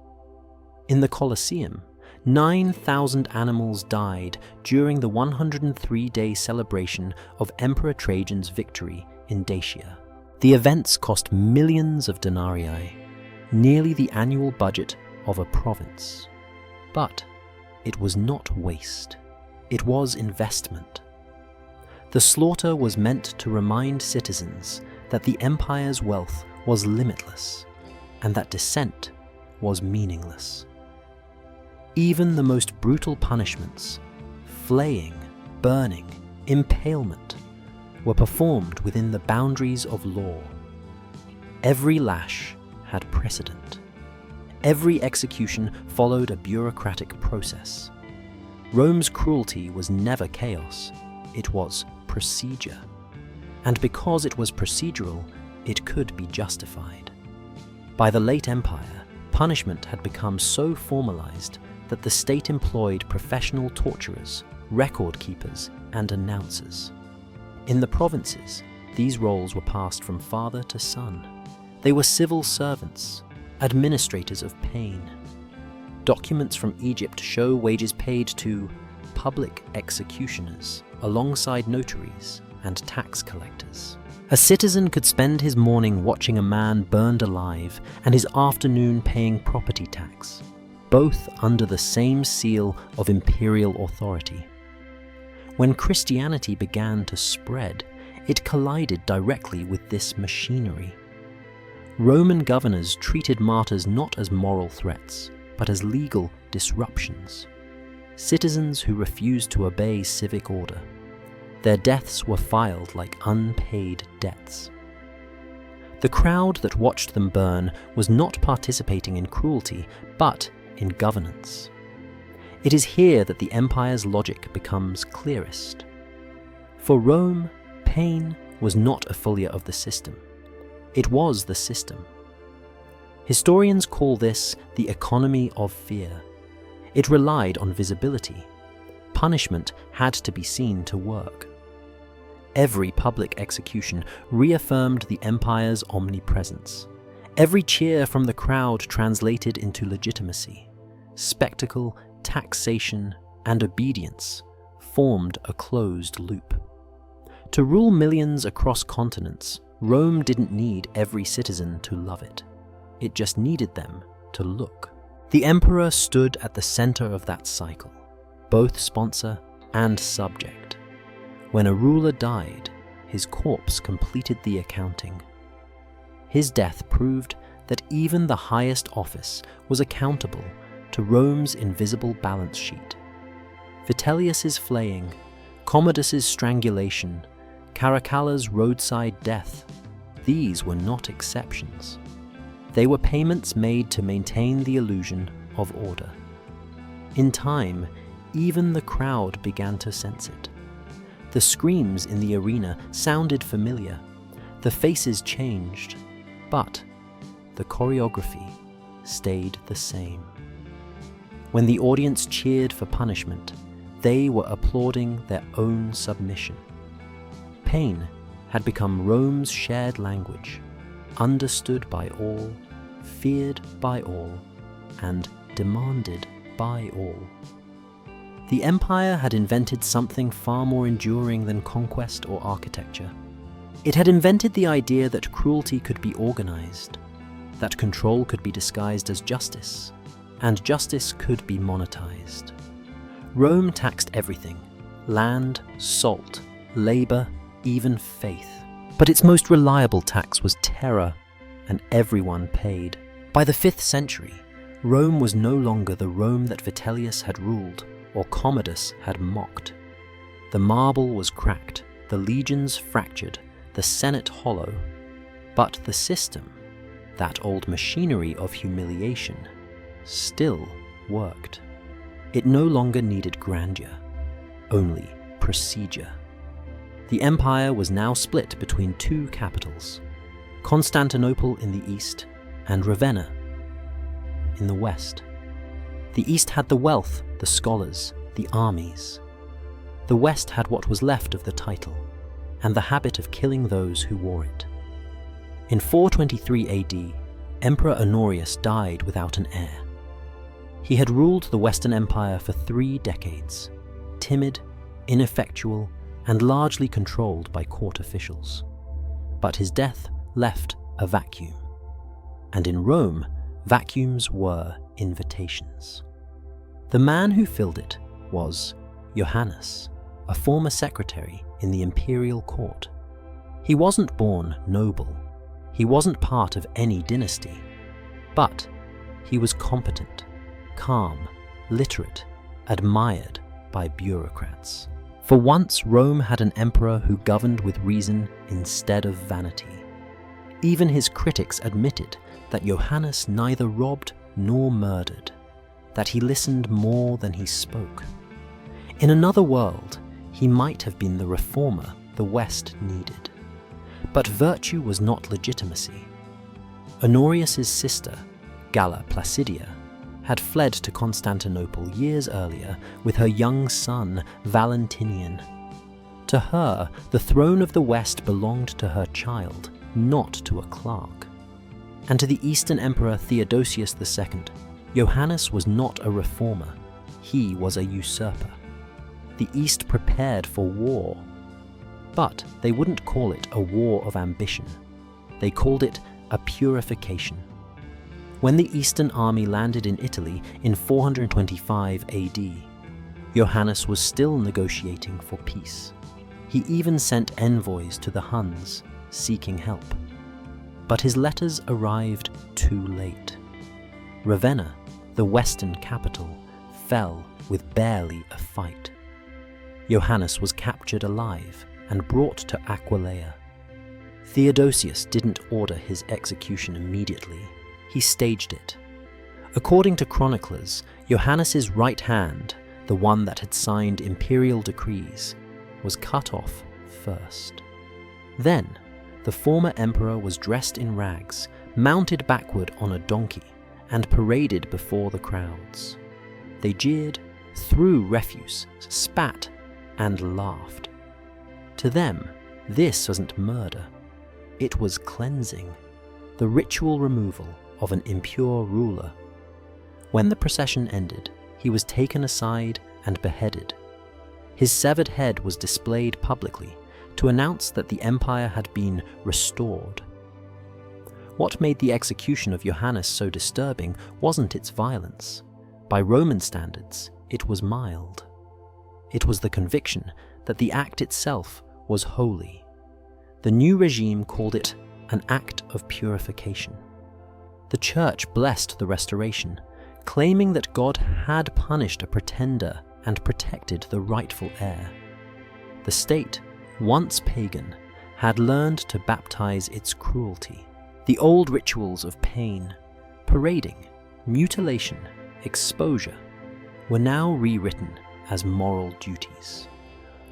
In the Colosseum, 9,000 animals died during the 103-day celebration of Emperor Trajan's victory in Dacia. The events cost millions of denarii, nearly the annual budget of a province. But it was not waste. It was investment. The slaughter was meant to remind citizens that the empire's wealth was limitless and that dissent was meaningless. Even the most brutal punishments, flaying, burning, impalement, were performed within the boundaries of law. Every lash had precedent. Every execution followed a bureaucratic process. Rome's cruelty was never chaos, it was procedure. And because it was procedural, it could be justified. By the late empire, punishment had become so formalized that the state employed professional torturers, record keepers, and announcers. In the provinces, these roles were passed from father to son. They were civil servants, administrators of pain. Documents from Egypt show wages paid to public executioners, alongside notaries and tax collectors. A citizen could spend his morning watching a man burned alive and his afternoon paying property tax, both under the same seal of imperial authority. When Christianity began to spread, it collided directly with this machinery. Roman governors treated martyrs not as moral threats, but as legal disruptions. Citizens who refused to obey civic order. Their deaths were filed like unpaid debts. The crowd that watched them burn was not participating in cruelty, but in governance. It is here that the empire's logic becomes clearest. For Rome, pain was not a failure of the system. It was the system. Historians call this the economy of fear. It relied on visibility. Punishment had to be seen to work. Every public execution reaffirmed the empire's omnipresence. Every cheer from the crowd translated into legitimacy. Spectacle, taxation, and obedience formed a closed loop. To rule millions across continents, Rome didn't need every citizen to love it. It just needed them to look. The emperor stood at the center of that cycle, both sponsor and subject. When a ruler died, his corpse completed the accounting. His death proved that even the highest office was accountable to Rome's invisible balance sheet. Vitellius's flaying, Commodus's strangulation, Caracalla's roadside death, these were not exceptions. They were payments made to maintain the illusion of order. In time, even the crowd began to sense it. The screams in the arena sounded familiar, the faces changed, but the choreography stayed the same. When the audience cheered for punishment, they were applauding their own submission. Pain had become Rome's shared language, understood by all, feared by all, and demanded by all. The empire had invented something far more enduring than conquest or architecture. It had invented the idea that cruelty could be organized, that control could be disguised as justice, and justice could be monetized. Rome taxed everything: land, salt, labor, even faith. But its most reliable tax was terror, and everyone paid. By the 5th century, Rome was no longer the Rome that Vitellius had ruled or Commodus had mocked. The marble was cracked, the legions fractured, the Senate hollow. But the system, that old machinery of humiliation, still worked. It no longer needed grandeur. only procedure. The empire was now split between two capitals, Constantinople in the east and Ravenna in the west. The east had the wealth, the scholars, the armies. The west had what was left of the title, and the habit of killing those who wore it. In 423 AD, Emperor Honorius died without an heir. He had ruled the Western Empire for 3 decades, timid, ineffectual, and largely controlled by court officials. But his death left a vacuum. And in Rome, vacuums were invitations. The man who filled it was Johannes, a former secretary in the imperial court. He wasn't born noble. He wasn't part of any dynasty. But he was competent, calm, literate, admired by bureaucrats. For once, Rome had an emperor who governed with reason instead of vanity. Even his critics admitted that Johannes neither robbed nor murdered, that he listened more than he spoke. In another world, he might have been the reformer the West needed. But virtue was not legitimacy. Honorius's sister, Galla Placidia, had fled to Constantinople years earlier with her young son, Valentinian. To her, the throne of the West belonged to her child, not to a clerk. And to the Eastern Emperor Theodosius II, Johannes was not a reformer, he was a usurper. The East prepared for war. But they wouldn't call it a war of ambition. They called it a purification. When the Eastern army landed in Italy in 425 AD, Johannes was still negotiating for peace. He even sent envoys to the Huns, seeking help. But his letters arrived too late. Ravenna, the western capital, fell with barely a fight. Johannes was captured alive and brought to Aquileia. Theodosius didn't order his execution immediately. He staged it. According to chroniclers, Johannes's right hand, the one that had signed imperial decrees, was cut off first. Then, the former emperor was dressed in rags, mounted backward on a donkey, and paraded before the crowds. They jeered, threw refuse, spat, and laughed. To them, this wasn't murder. It was cleansing, the ritual removal of an impure ruler. When the procession ended, he was taken aside and beheaded. His severed head was displayed publicly to announce that the empire had been restored. What made the execution of Johannes so disturbing wasn't its violence. By Roman standards, it was mild. It was the conviction that the act itself was holy. The new regime called it an act of purification. The church blessed the restoration, claiming that God had punished a pretender and protected the rightful heir. The state, once pagan, had learned to baptize its cruelty. The old rituals of pain, parading, mutilation, exposure, were now rewritten as moral duties.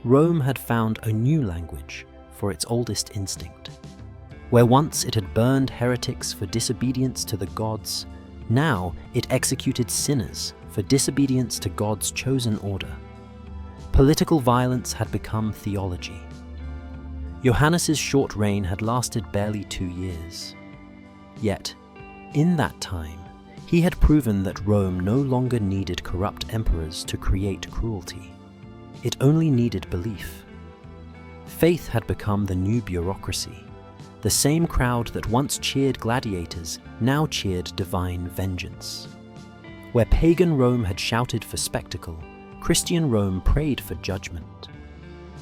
Rome had found a new language for its oldest instinct. Where once it had burned heretics for disobedience to the gods, now it executed sinners for disobedience to God's chosen order. Political violence had become theology. Johannes's short reign had lasted barely 2 years. Yet, in that time, he had proven that Rome no longer needed corrupt emperors to create cruelty. It only needed belief. Faith had become the new bureaucracy. The same crowd that once cheered gladiators now cheered divine vengeance. Where pagan Rome had shouted for spectacle, Christian Rome prayed for judgment.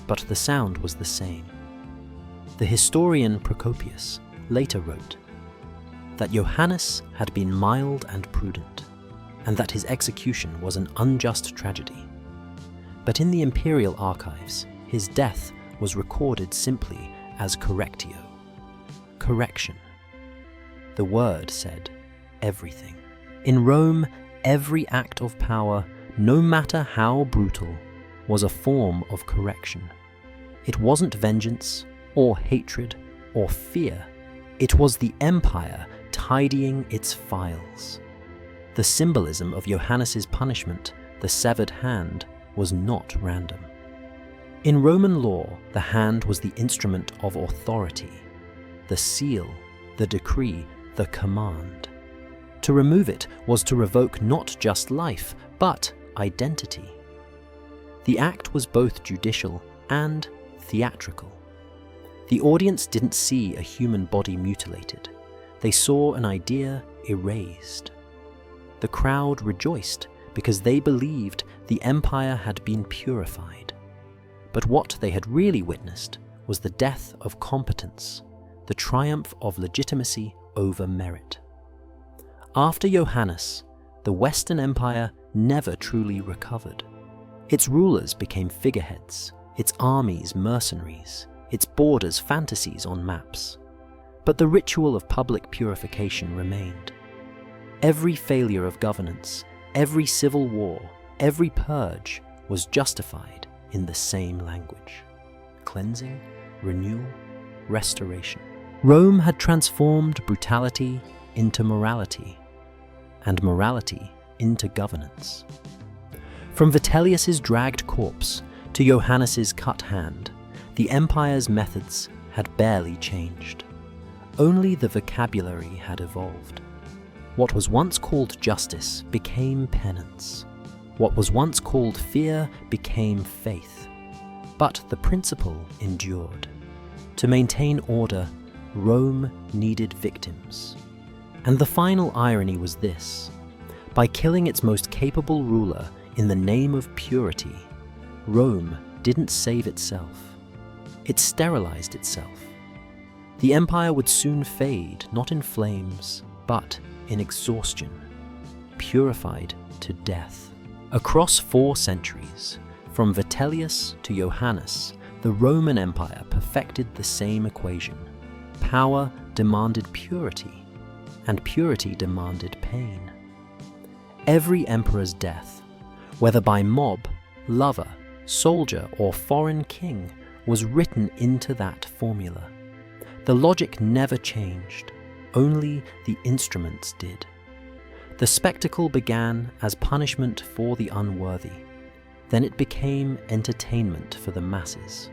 But the sound was the same. The historian Procopius later wrote that Johannes had been mild and prudent, and that his execution was an unjust tragedy. But in the imperial archives, his death was recorded simply as correctio. Correction. The word said everything. In Rome, every act of power, no matter how brutal, was a form of correction. It wasn't vengeance, or hatred, or fear. It was the empire tidying its files. The symbolism of Johannes's punishment, the severed hand, was not random. In Roman law, the hand was the instrument of authority, the seal, the decree, the command. To remove it was to revoke not just life, but identity. The act was both judicial and theatrical. The audience didn't see a human body mutilated. They saw an idea erased. The crowd rejoiced because they believed the empire had been purified. But what they had really witnessed was the death of competence, the triumph of legitimacy over merit. After Johannes, the Western Empire never truly recovered. Its rulers became figureheads, its armies mercenaries, its borders fantasies on maps. But the ritual of public purification remained. Every failure of governance, every civil war, every purge was justified in the same language: cleansing, renewal, restoration. Rome had transformed brutality into morality, and morality into governance. From Vitellius's dragged corpse to Johannes's cut hand, the empire's methods had barely changed. Only the vocabulary had evolved. What was once called justice became penance. What was once called fear became faith. But the principle endured. To maintain order, Rome needed victims. And the final irony was this: by killing its most capable ruler in the name of purity, Rome didn't save itself. It sterilized itself. The empire would soon fade, not in flames, but in exhaustion, purified to death. Across 4 centuries, from Vitellius to Johannes, the Roman Empire perfected the same equation. Power demanded purity, and purity demanded pain. Every emperor's death, whether by mob, lover, soldier, or foreign king, was written into that formula. The logic never changed, only the instruments did. The spectacle began as punishment for the unworthy. Then it became entertainment for the masses.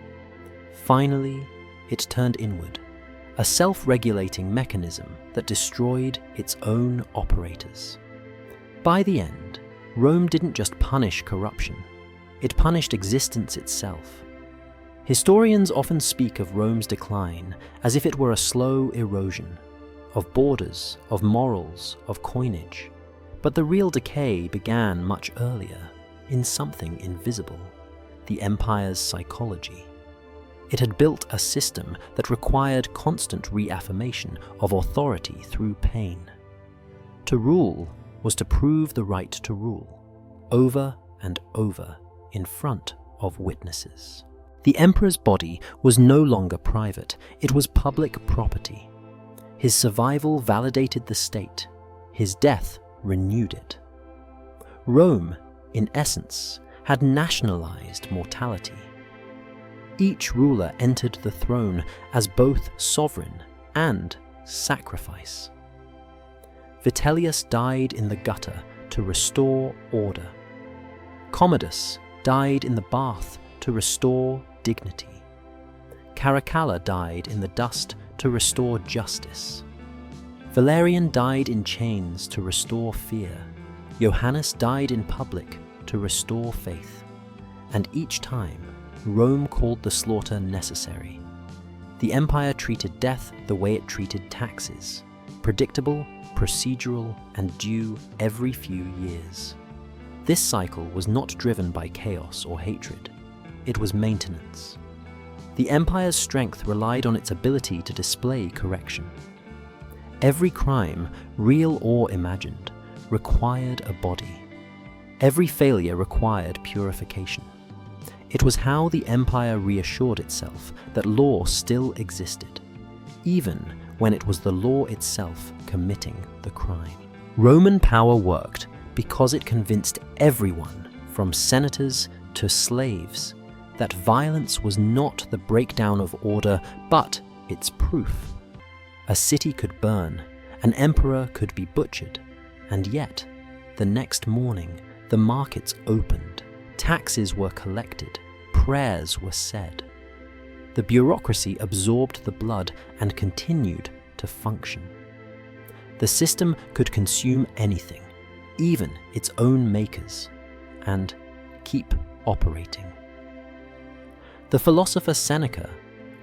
Finally, it turned inward, a self-regulating mechanism that destroyed its own operators. By the end, Rome didn't just punish corruption, it punished existence itself. Historians often speak of Rome's decline as if it were a slow erosion, of borders, of morals, of coinage. But the real decay began much earlier, in something invisible: the empire's psychology. It had built a system that required constant reaffirmation of authority through pain. To rule was to prove the right to rule, over and over, in front of witnesses. The emperor's body was no longer private, it was public property. His survival validated the state, his death renewed it. Rome, in essence, had nationalized mortality. Each ruler entered the throne as both sovereign and sacrifice. Vitellius died in the gutter to restore order. Commodus died in the bath to restore dignity. Caracalla died in the dust to restore justice. Valerian died in chains to restore fear. Johannes died in public to restore faith. And each time, Rome called the slaughter necessary. The empire treated death the way it treated taxes: predictable, procedural, and due every few years. This cycle was not driven by chaos or hatred. It was maintenance. The empire's strength relied on its ability to display correction. Every crime, real or imagined, required a body. Every failure required purification. It was how the empire reassured itself that law still existed, even when it was the law itself committing the crime. Roman power worked because it convinced everyone, from senators to slaves that violence was not the breakdown of order, but its proof. A city could burn, an emperor could be butchered, and yet, the next morning, the markets opened, taxes were collected, prayers were said. The bureaucracy absorbed the blood and continued to function. The system could consume anything, even its own makers, and keep operating. The philosopher Seneca,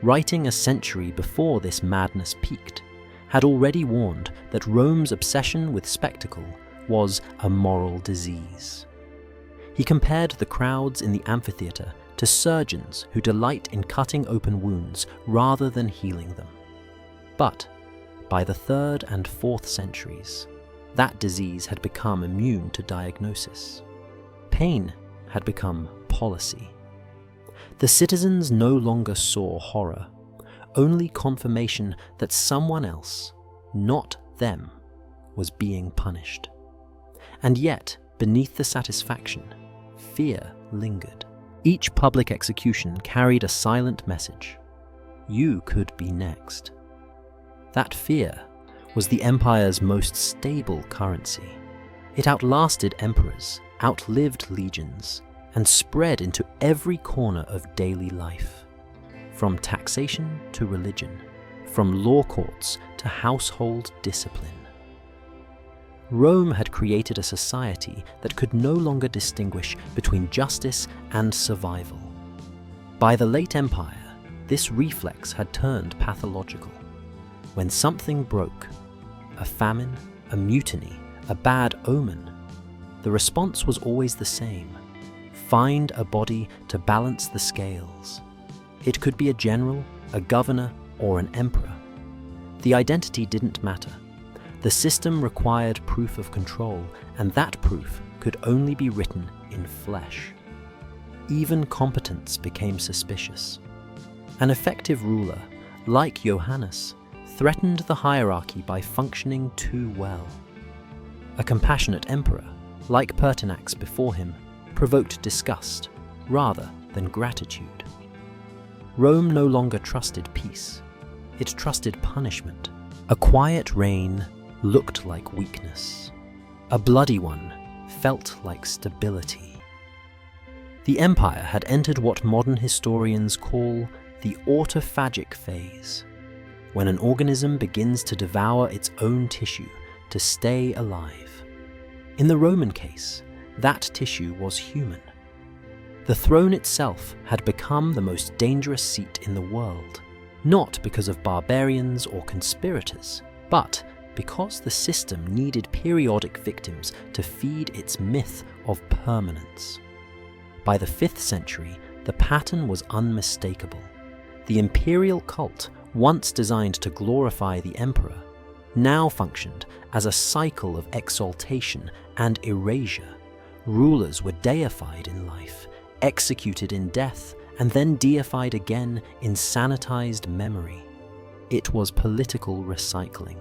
writing a century before this madness peaked, had already warned that Rome's obsession with spectacle was a moral disease. He compared the crowds in the amphitheatre to surgeons who delight in cutting open wounds rather than healing them. But by the 3rd and 4th centuries, that disease had become immune to diagnosis. Pain had become policy. The citizens no longer saw horror, only confirmation that someone else, not them, was being punished. And yet, beneath the satisfaction, fear lingered. Each public execution carried a silent message. You could be next. That fear was the empire's most stable currency. It outlasted emperors, outlived legions, and spread into every corner of daily life. From taxation to religion, from law courts to household discipline. Rome had created a society that could no longer distinguish between justice and survival. By the late empire, this reflex had turned pathological. When something broke, a famine, a mutiny, a bad omen, the response was always the same. Find a body to balance the scales. It could be a general, a governor, or an emperor. The identity didn't matter. The system required proof of control, and that proof could only be written in flesh. Even competence became suspicious. An effective ruler, like Johannes, threatened the hierarchy by functioning too well. A compassionate emperor, like Pertinax before him, provoked disgust rather than gratitude. Rome no longer trusted peace. It trusted punishment. A quiet reign looked like weakness. A bloody one felt like stability. The empire had entered what modern historians call the autophagic phase, when an organism begins to devour its own tissue to stay alive. In the Roman case, that tissue was human. The throne itself had become the most dangerous seat in the world, not because of barbarians or conspirators, but because the system needed periodic victims to feed its myth of permanence. By the 5th century, the pattern was unmistakable. The imperial cult, once designed to glorify the emperor, now functioned as a cycle of exaltation and erasure. Rulers were deified in life, executed in death, and then deified again in sanitized memory. It was political recycling.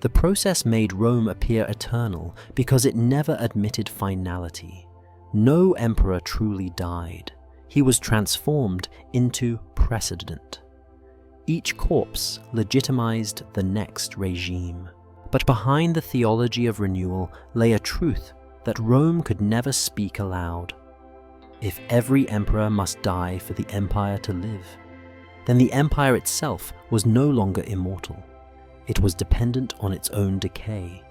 The process made Rome appear eternal because it never admitted finality. No emperor truly died. He was transformed into precedent. Each corpse legitimized the next regime. But behind the theology of renewal lay a truth that Rome could never speak aloud. If every emperor must die for the empire to live, then the empire itself was no longer immortal. It was dependent on its own decay.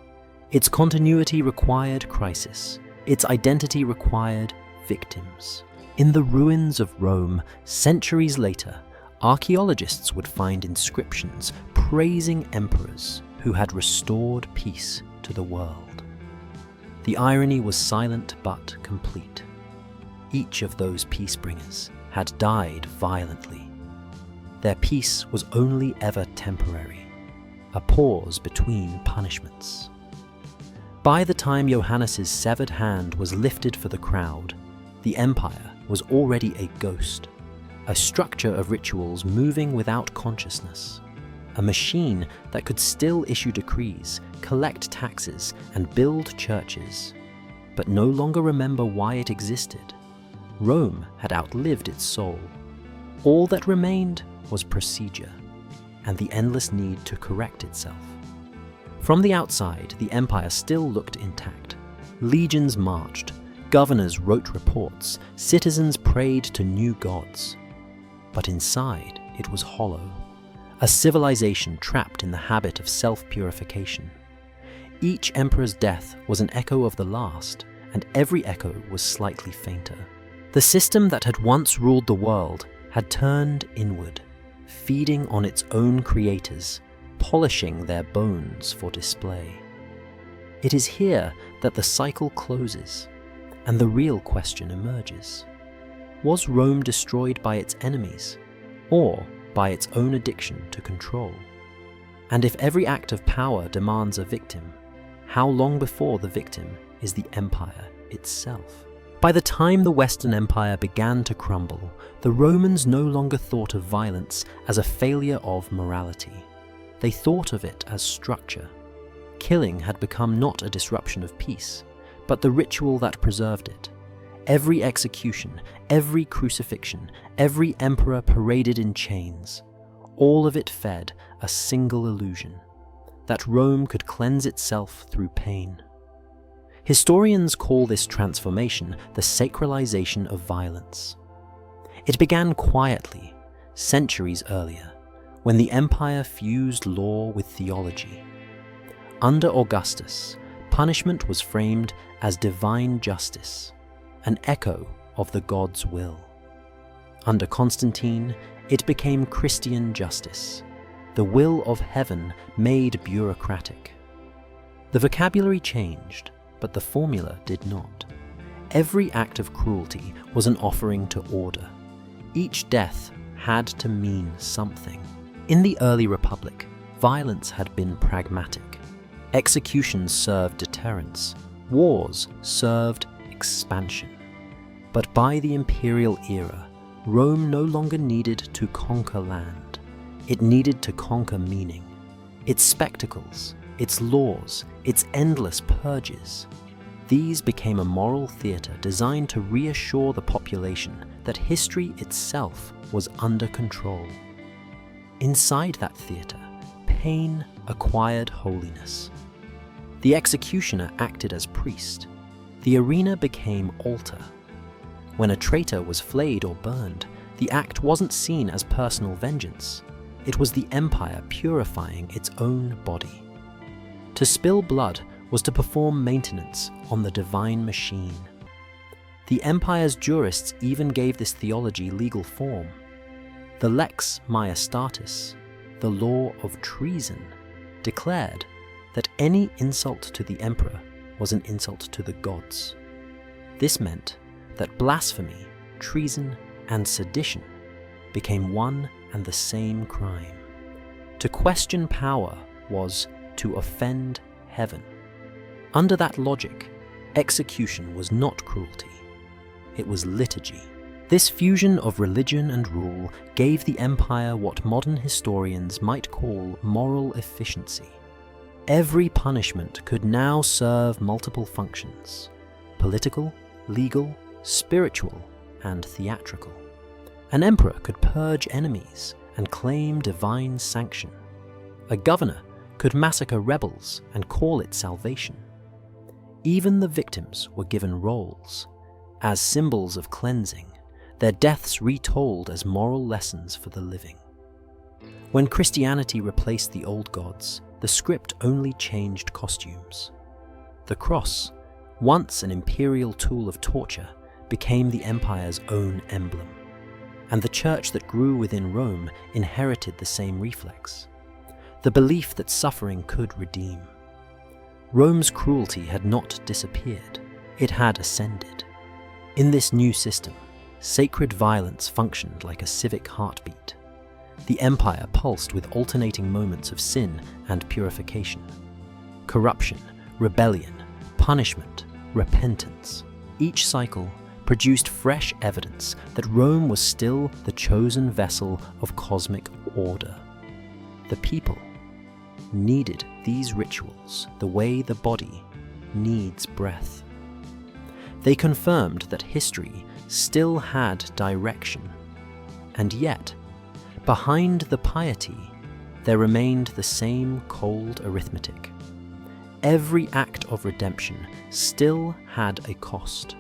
Its continuity required crisis. Its identity required victims. In the ruins of Rome, centuries later, archaeologists would find inscriptions praising emperors who had restored peace to the world. The irony was silent but complete. Each of those peacebringers had died violently. Their peace was only ever temporary, a pause between punishments. By the time Johannes's severed hand was lifted for the crowd, the empire was already a ghost, a structure of rituals moving without consciousness, a machine that could still issue decrees, collect taxes, and build churches, but no longer remember why it existed. Rome had outlived its soul. All that remained was procedure, and the endless need to correct itself. From the outside, the empire still looked intact. Legions marched, governors wrote reports, citizens prayed to new gods. But inside, it was hollow, a civilization trapped in the habit of self-purification. Each emperor's death was an echo of the last, and every echo was slightly fainter. The system that had once ruled the world had turned inward, feeding on its own creators, polishing their bones for display. It is here that the cycle closes, and the real question emerges. Was Rome destroyed by its enemies, or by its own addiction to control? And if every act of power demands a victim, how long before the victim is the empire itself? By the time the Western Empire began to crumble, the Romans no longer thought of violence as a failure of morality. They thought of it as structure. Killing had become not a disruption of peace, but the ritual that preserved it. Every execution, every crucifixion, every emperor paraded in chains, all of it fed a single illusion, that Rome could cleanse itself through pain. Historians call this transformation the sacralization of violence. It began quietly, centuries earlier, when the empire fused law with theology. Under Augustus, punishment was framed as divine justice, an echo of the god's will. Under Constantine, it became Christian justice, the will of heaven made bureaucratic. The vocabulary changed, but the formula did not. Every act of cruelty was an offering to order. Each death had to mean something. In the early Republic, violence had been pragmatic. Executions served deterrence. Wars served expansion. But by the imperial era, Rome no longer needed to conquer land. It needed to conquer meaning. Its spectacles, its laws, its endless purges. These became a moral theatre designed to reassure the population that history itself was under control. Inside that theatre, pain acquired holiness. The executioner acted as priest. The arena became altar. When a traitor was flayed or burned, the act wasn't seen as personal vengeance. It was the empire purifying its own body. To spill blood was to perform maintenance on the divine machine. The empire's jurists even gave this theology legal form. The lex majestatis, the law of treason, declared that any insult to the emperor was an insult to the gods. This meant that blasphemy, treason, and sedition became one and the same crime. To question power was to offend heaven. Under that logic, execution was not cruelty. It was liturgy. This fusion of religion and rule gave the empire what modern historians might call moral efficiency. Every punishment could now serve multiple functions: political, legal, spiritual, and theatrical. An emperor could purge enemies and claim divine sanction. A governor could massacre rebels and call it salvation. Even the victims were given roles, as symbols of cleansing, their deaths retold as moral lessons for the living. When Christianity replaced the old gods, the script only changed costumes. The cross, once an imperial tool of torture, became the empire's own emblem. And the church that grew within Rome inherited the same reflex: the belief that suffering could redeem. Rome's cruelty had not disappeared, it had ascended. In this new system, sacred violence functioned like a civic heartbeat. The empire pulsed with alternating moments of sin and purification. Corruption, rebellion, punishment, repentance. Each cycle produced fresh evidence that Rome was still the chosen vessel of cosmic order. The people needed these rituals the way the body needs breath. They confirmed that history still had direction. And yet, behind the piety, there remained the same cold arithmetic. Every act of redemption still had a cost.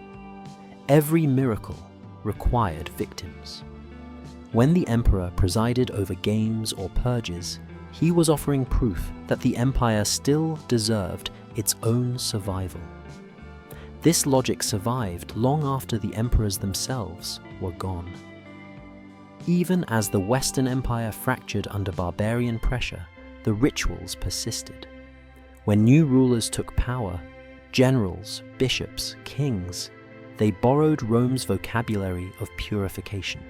Every miracle required victims. When the emperor presided over games or purges, he was offering proof that the empire still deserved its own survival. This logic survived long after the emperors themselves were gone. Even as the Western Empire fractured under barbarian pressure, the rituals persisted. When new rulers took power, generals, bishops, kings, they borrowed Rome's vocabulary of purification.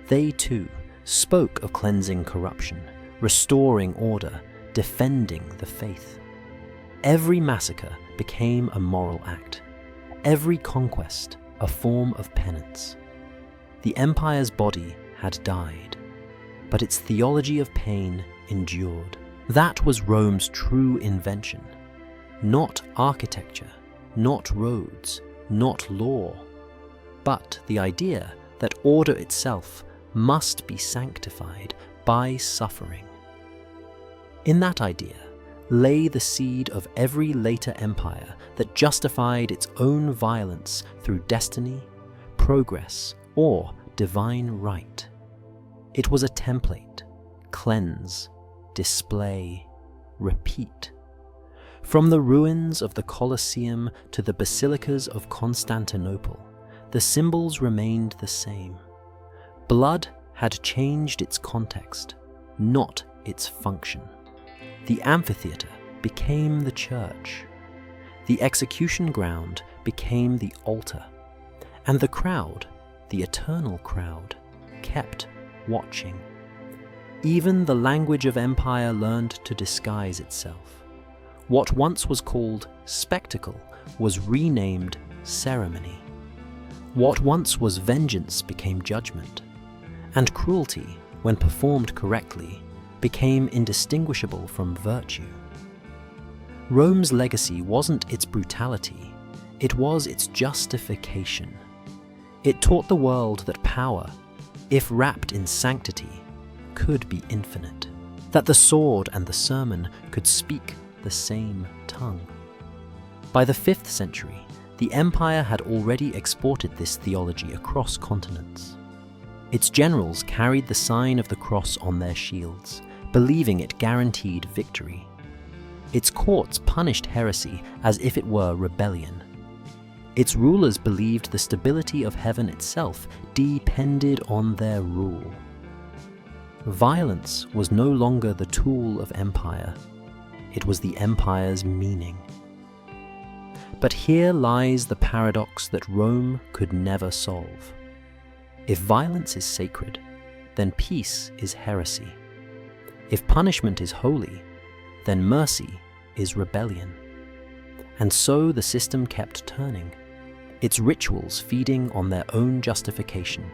They too spoke of cleansing corruption, restoring order, defending the faith. Every massacre became a moral act. Every conquest a form of penance. The empire's body had died, but its theology of pain endured. That was Rome's true invention. Not architecture, not roads, not law, but the idea that order itself must be sanctified by suffering. In that idea lay the seed of every later empire that justified its own violence through destiny, progress, or divine right. It was a template: cleanse, display, repeat. From the ruins of the Colosseum to the basilicas of Constantinople, the symbols remained the same. Blood had changed its context, not its function. The amphitheater became the church. The execution ground became the altar. And the crowd, the eternal crowd, kept watching. Even the language of empire learned to disguise itself. What once was called spectacle was renamed ceremony. What once was vengeance became judgment. And cruelty, when performed correctly, became indistinguishable from virtue. Rome's legacy wasn't its brutality, it was its justification. It taught the world that power, if wrapped in sanctity, could be infinite, that the sword and the sermon could speak the same tongue. By the 5th century, the empire had already exported this theology across continents. Its generals carried the sign of the cross on their shields, believing it guaranteed victory. Its courts punished heresy as if it were rebellion. Its rulers believed the stability of heaven itself depended on their rule. Violence was no longer the tool of empire, it was the empire's meaning. But here lies the paradox that Rome could never solve. If violence is sacred, then peace is heresy. If punishment is holy, then mercy is rebellion. And so the system kept turning, its rituals feeding on their own justification,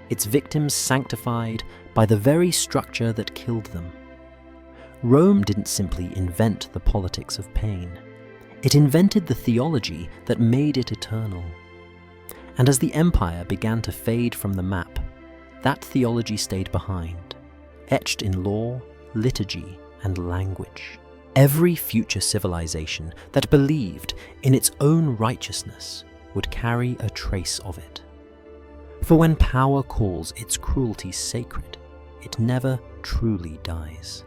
its victims sanctified by the very structure that killed them. Rome didn't simply invent the politics of pain. It invented the theology that made it eternal. And as the empire began to fade from the map, that theology stayed behind, etched in law, liturgy, and language. Every future civilization that believed in its own righteousness would carry a trace of it. For when power calls its cruelty sacred, it never truly dies.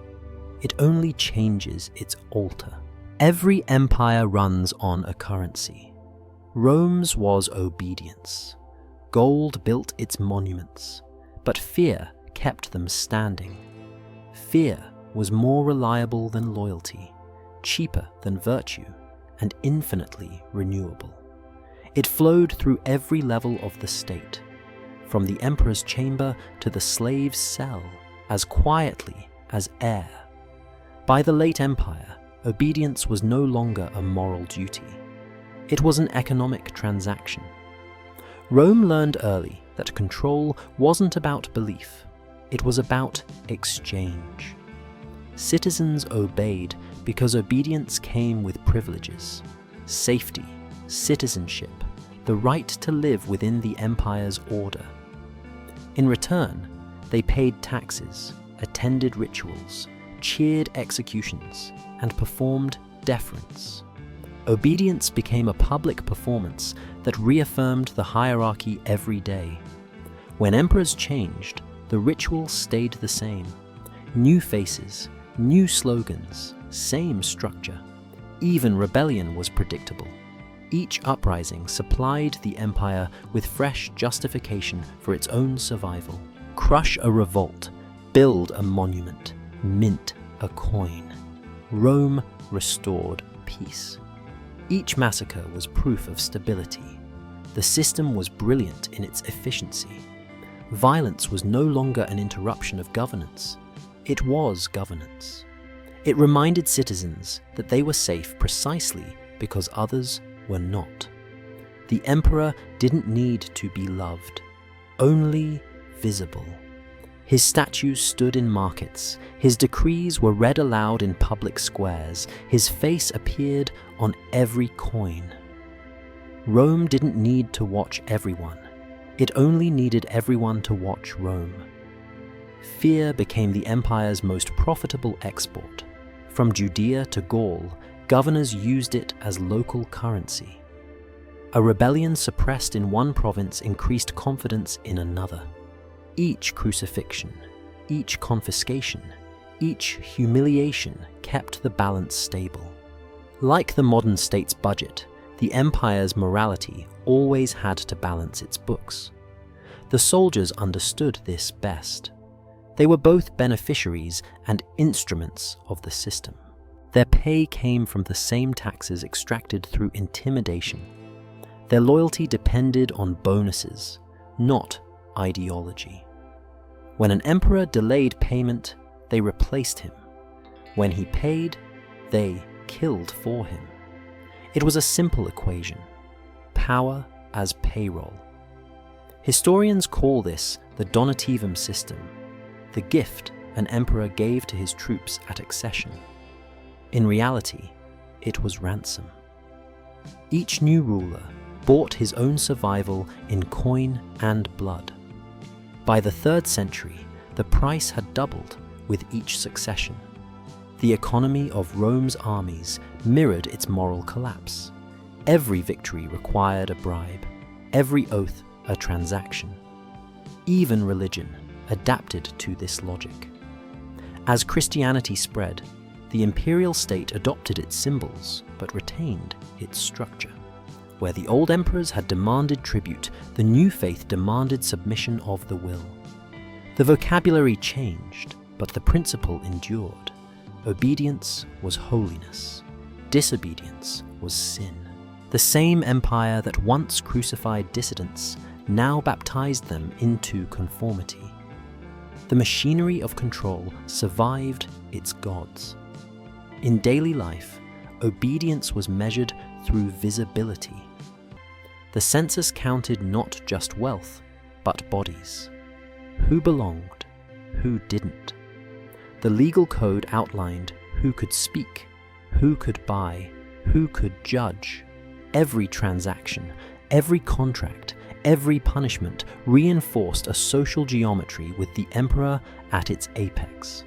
It only changes its altar. Every empire runs on a currency. Rome's was obedience. Gold built its monuments, but fear kept them standing. Fear was more reliable than loyalty, cheaper than virtue, and infinitely renewable. It flowed through every level of the state, from the emperor's chamber to the slave's cell, as quietly as air. By the late empire, obedience was no longer a moral duty. It was an economic transaction. Rome learned early that control wasn't about belief, it was about exchange. Citizens obeyed because obedience came with privileges, safety, citizenship, the right to live within the empire's order. In return, they paid taxes, attended rituals, cheered executions, and performed deference. Obedience became a public performance that reaffirmed the hierarchy every day. When emperors changed, the ritual stayed the same. New faces, new slogans, same structure. Even rebellion was predictable. Each uprising supplied the empire with fresh justification for its own survival. Crush a revolt, build a monument, mint a coin. Rome restored peace. Each massacre was proof of stability. The system was brilliant in its efficiency. Violence was no longer an interruption of governance. It was governance. It reminded citizens that they were safe precisely because others were not. The emperor didn't need to be loved, only visible. His statues stood in markets, his decrees were read aloud in public squares, his face appeared on every coin. Rome didn't need to watch everyone, it only needed everyone to watch Rome. Fear became the empire's most profitable export. From Judea to Gaul, governors used it as local currency. A rebellion suppressed in one province increased confidence in another. Each crucifixion, each confiscation, each humiliation kept the balance stable. Like the modern state's budget, the empire's morality always had to balance its books. The soldiers understood this best. They were both beneficiaries and instruments of the system. Their pay came from the same taxes extracted through intimidation. Their loyalty depended on bonuses, not ideology. When an emperor delayed payment, they replaced him. When he paid, they killed for him. It was a simple equation: power as payroll. Historians call this the donativum system, the gift an emperor gave to his troops at accession. In reality, it was ransom. Each new ruler bought his own survival in coin and blood. By the 3rd century, the price had doubled with each succession. The economy of Rome's armies mirrored its moral collapse. Every victory required a bribe, every oath a transaction. Even religion adapted to this logic. As Christianity spread, the imperial state adopted its symbols but retained its structure. Where the old emperors had demanded tribute, the new faith demanded submission of the will. The vocabulary changed, but the principle endured. Obedience was holiness. Disobedience was sin. The same empire that once crucified dissidents now baptized them into conformity. The machinery of control survived its gods. In daily life, obedience was measured through visibility. The census counted not just wealth, but bodies. Who belonged, who didn't. The legal code outlined who could speak, who could buy, who could judge. Every transaction, every contract, every punishment reinforced a social geometry with the emperor at its apex.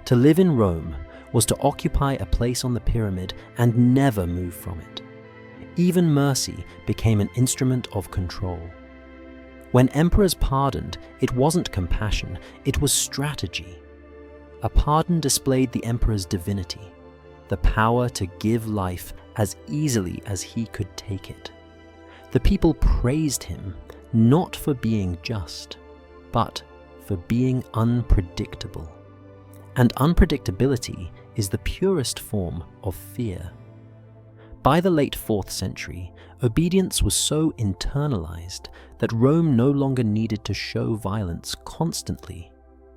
To live in Rome was to occupy a place on the pyramid and never move from it. Even mercy became an instrument of control. When emperors pardoned, it wasn't compassion, it was strategy. A pardon displayed the emperor's divinity, the power to give life as easily as he could take it. The people praised him, not for being just, but for being unpredictable. And unpredictability is the purest form of fear. By the late 4th century, obedience was so internalized that Rome no longer needed to show violence constantly.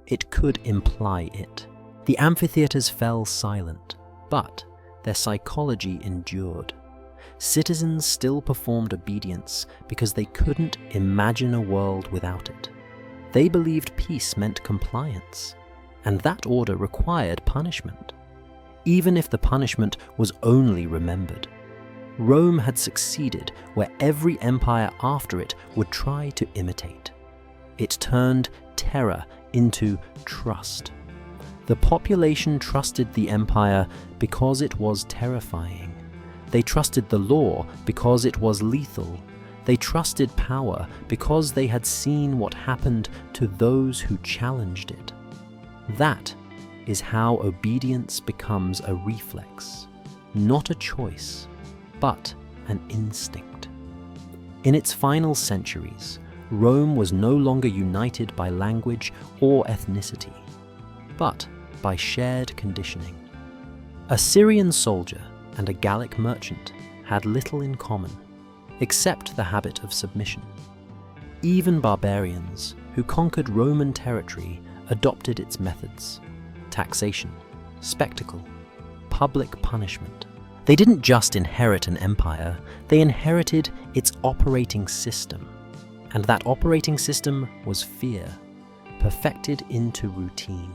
It could imply it. The amphitheaters fell silent, but their psychology endured. Citizens still performed obedience because they couldn't imagine a world without it. They believed peace meant compliance, and that order required punishment, even if the punishment was only remembered. Rome had succeeded where every empire after it would try to imitate. It turned terror into trust. The population trusted the empire because it was terrifying. They trusted the law because it was lethal. They trusted power because they had seen what happened to those who challenged it. That is how obedience becomes a reflex, not a choice, but an instinct. In its final centuries, Rome was no longer united by language or ethnicity, but by shared conditioning. A Syrian soldier and a Gallic merchant had little in common, except the habit of submission. Even barbarians who conquered Roman territory adopted its methods: taxation, spectacle, public punishment. They didn't just inherit an empire, they inherited its operating system. And that operating system was fear, perfected into routine.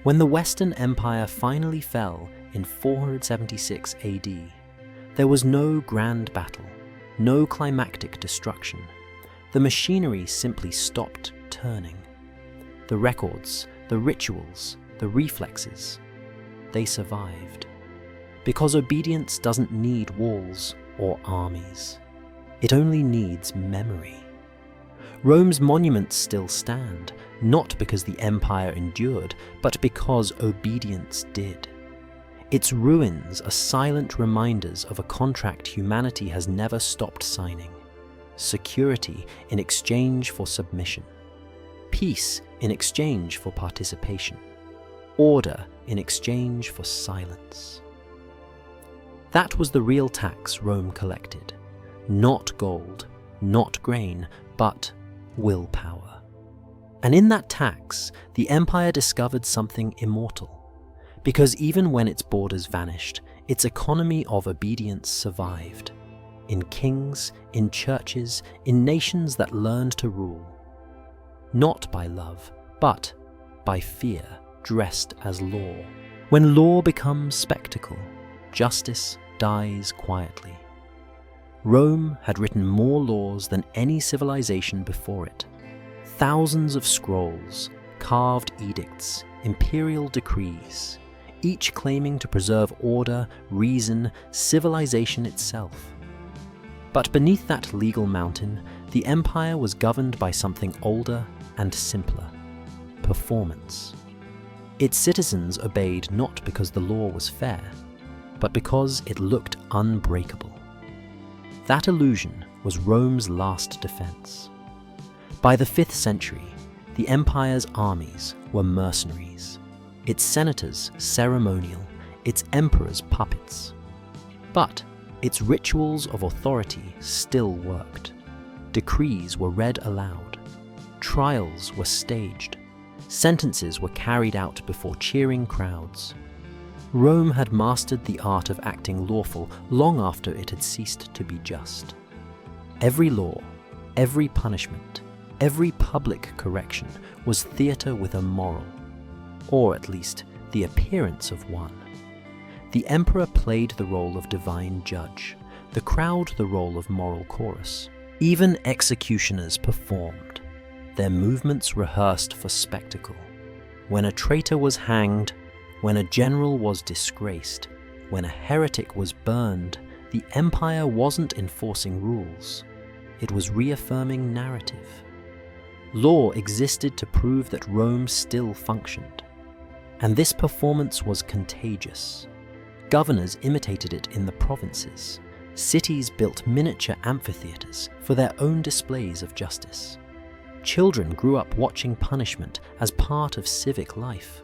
When the Western Empire finally fell in 476 AD, there was no grand battle, no climactic destruction. The machinery simply stopped turning. The records, the rituals, the reflexes, they survived. Because obedience doesn't need walls or armies. It only needs memory. Rome's monuments still stand, not because the empire endured, but because obedience did. Its ruins are silent reminders of a contract humanity has never stopped signing. Security in exchange for submission. Peace in exchange for participation. Order in exchange for silence. That was the real tax Rome collected. Not gold, not grain, but willpower. And in that tax, the empire discovered something immortal. Because even when its borders vanished, its economy of obedience survived. In kings, in churches, in nations that learned to rule. Not by love, but by fear dressed as law. When law becomes spectacle, justice dies quietly. Rome had written more laws than any civilization before it. Thousands of scrolls, carved edicts, imperial decrees, each claiming to preserve order, reason, civilization itself. But beneath that legal mountain, the empire was governed by something older and simpler: performance. Its citizens obeyed not because the law was fair, but because it looked unbreakable. That illusion was Rome's last defense. By the 5th century, the empire's armies were mercenaries, its senators ceremonial, its emperors puppets. But its rituals of authority still worked. Decrees were read aloud. Trials were staged. Sentences were carried out before cheering crowds. Rome had mastered the art of acting lawful long after it had ceased to be just. Every law, every punishment, every public correction was theatre with a moral, or at least the appearance of one. The emperor played the role of divine judge, the crowd the role of moral chorus. Even executioners performed, their movements rehearsed for spectacle. When a traitor was hanged, when a general was disgraced, when a heretic was burned, the empire wasn't enforcing rules. It was reaffirming narrative. Law existed to prove that Rome still functioned. And this performance was contagious. Governors imitated it in the provinces. Cities built miniature amphitheaters for their own displays of justice. Children grew up watching punishment as part of civic life.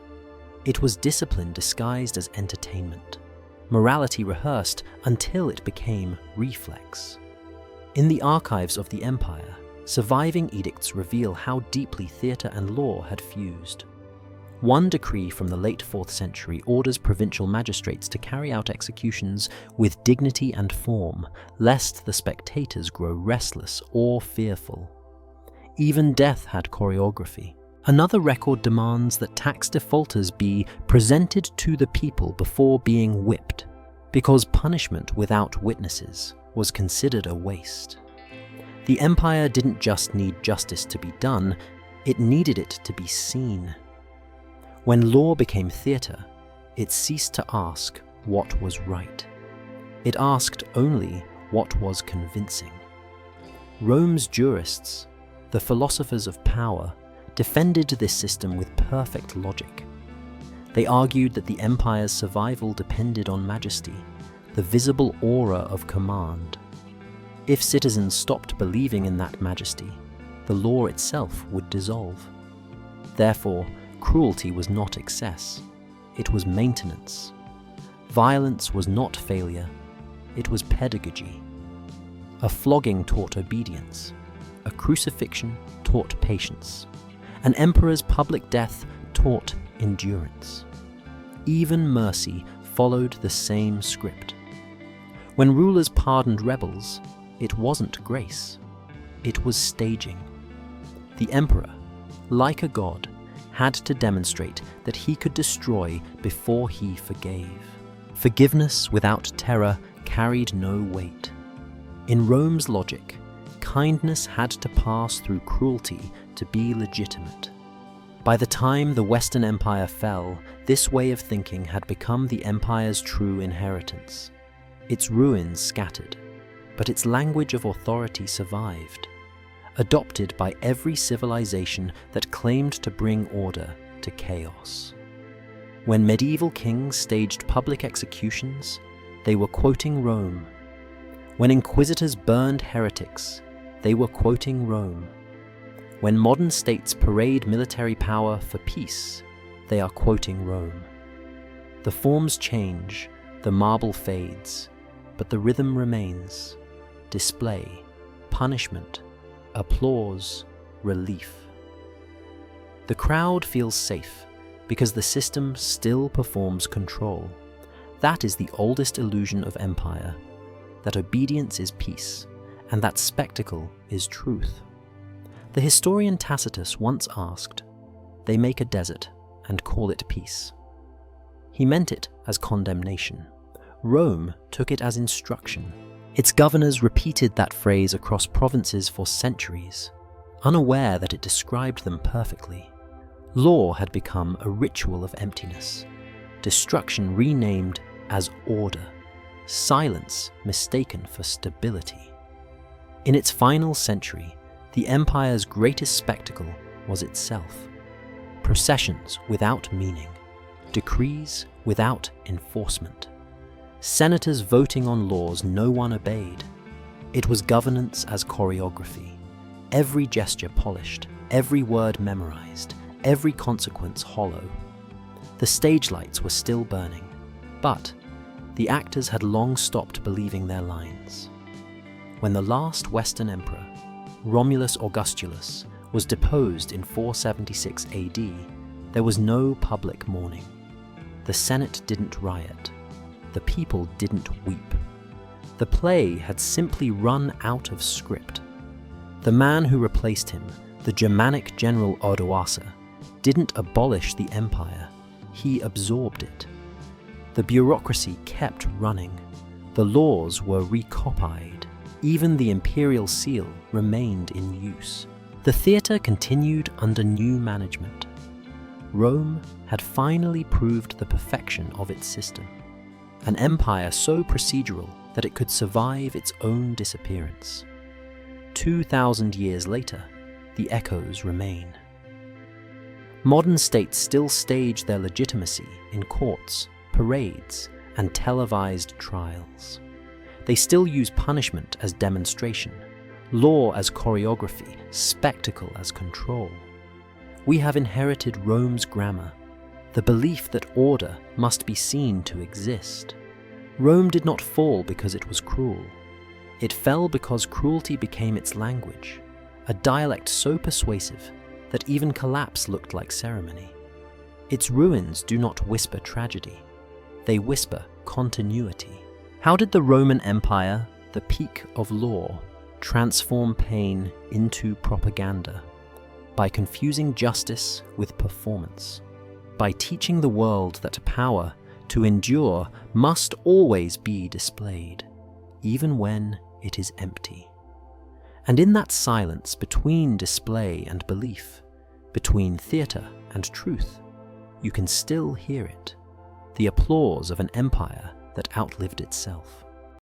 It was discipline disguised as entertainment, morality rehearsed until it became reflex. In the archives of the empire, surviving edicts reveal how deeply theatre and law had fused. One decree from the late 4th century orders provincial magistrates to carry out executions with dignity and form, lest the spectators grow restless or fearful. Even death had choreography. Another record demands that tax defaulters be presented to the people before being whipped, because punishment without witnesses was considered a waste. The empire didn't just need justice to be done, it needed it to be seen. When law became theatre, it ceased to ask what was right. It asked only what was convincing. Rome's jurists, the philosophers of power, defended this system with perfect logic. They argued that the empire's survival depended on majesty, the visible aura of command. If citizens stopped believing in that majesty, the law itself would dissolve. Therefore, cruelty was not excess, it was maintenance. Violence was not failure, it was pedagogy. A flogging taught obedience, a crucifixion taught patience, an emperor's public death taught endurance. Even mercy followed the same script. When rulers pardoned rebels, it wasn't grace, it was staging. The emperor, like a god, had to demonstrate that he could destroy before he forgave. Forgiveness without terror carried no weight. In Rome's logic, kindness had to pass through cruelty to be legitimate. By the time the Western Empire fell, this way of thinking had become the empire's true inheritance. Its ruins scattered, but its language of authority survived, adopted by every civilization that claimed to bring order to chaos. When medieval kings staged public executions, they were quoting Rome. When inquisitors burned heretics, they were quoting Rome. When modern states parade military power for peace, they are quoting Rome. The forms change, the marble fades, but the rhythm remains. Display, punishment, applause, relief. The crowd feels safe because the system still performs control. That is the oldest illusion of empire, that obedience is peace, and that spectacle is truth. The historian Tacitus once asked, "They make a desert and call it peace." He meant it as condemnation. Rome took it as instruction. Its governors repeated that phrase across provinces for centuries, unaware that it described them perfectly. Law had become a ritual of emptiness, destruction renamed as order, silence mistaken for stability. In its final century, the empire's greatest spectacle was itself. Processions without meaning, decrees without enforcement, senators voting on laws no one obeyed. It was governance as choreography, every gesture polished, every word memorized, every consequence hollow. The stage lights were still burning, but the actors had long stopped believing their lines. When the last Western emperor, Romulus Augustulus, was deposed in 476 AD, there was no public mourning. The Senate didn't riot. The people didn't weep. The play had simply run out of script. The man who replaced him, the Germanic general Odoacer, didn't abolish the empire, he absorbed it. The bureaucracy kept running. The laws were recopied. Even the imperial seal remained in use. The theatre continued under new management. Rome had finally proved the perfection of its system. An empire so procedural that it could survive its own disappearance. 2,000 years later, the echoes remain. Modern states still stage their legitimacy in courts, parades, and televised trials. They still use punishment as demonstration, law as choreography, spectacle as control. We have inherited Rome's grammar, the belief that order must be seen to exist. Rome did not fall because it was cruel. It fell because cruelty became its language, a dialect so persuasive that even collapse looked like ceremony. Its ruins do not whisper tragedy, they whisper continuity. How did the Roman Empire, the peak of law, transform pain into propaganda? By confusing justice with performance. By teaching the world that power to endure, must always be displayed, even when it is empty. And in that silence between display and belief, between theatre and truth, you can still hear it, the applause of an empire that outlived itself.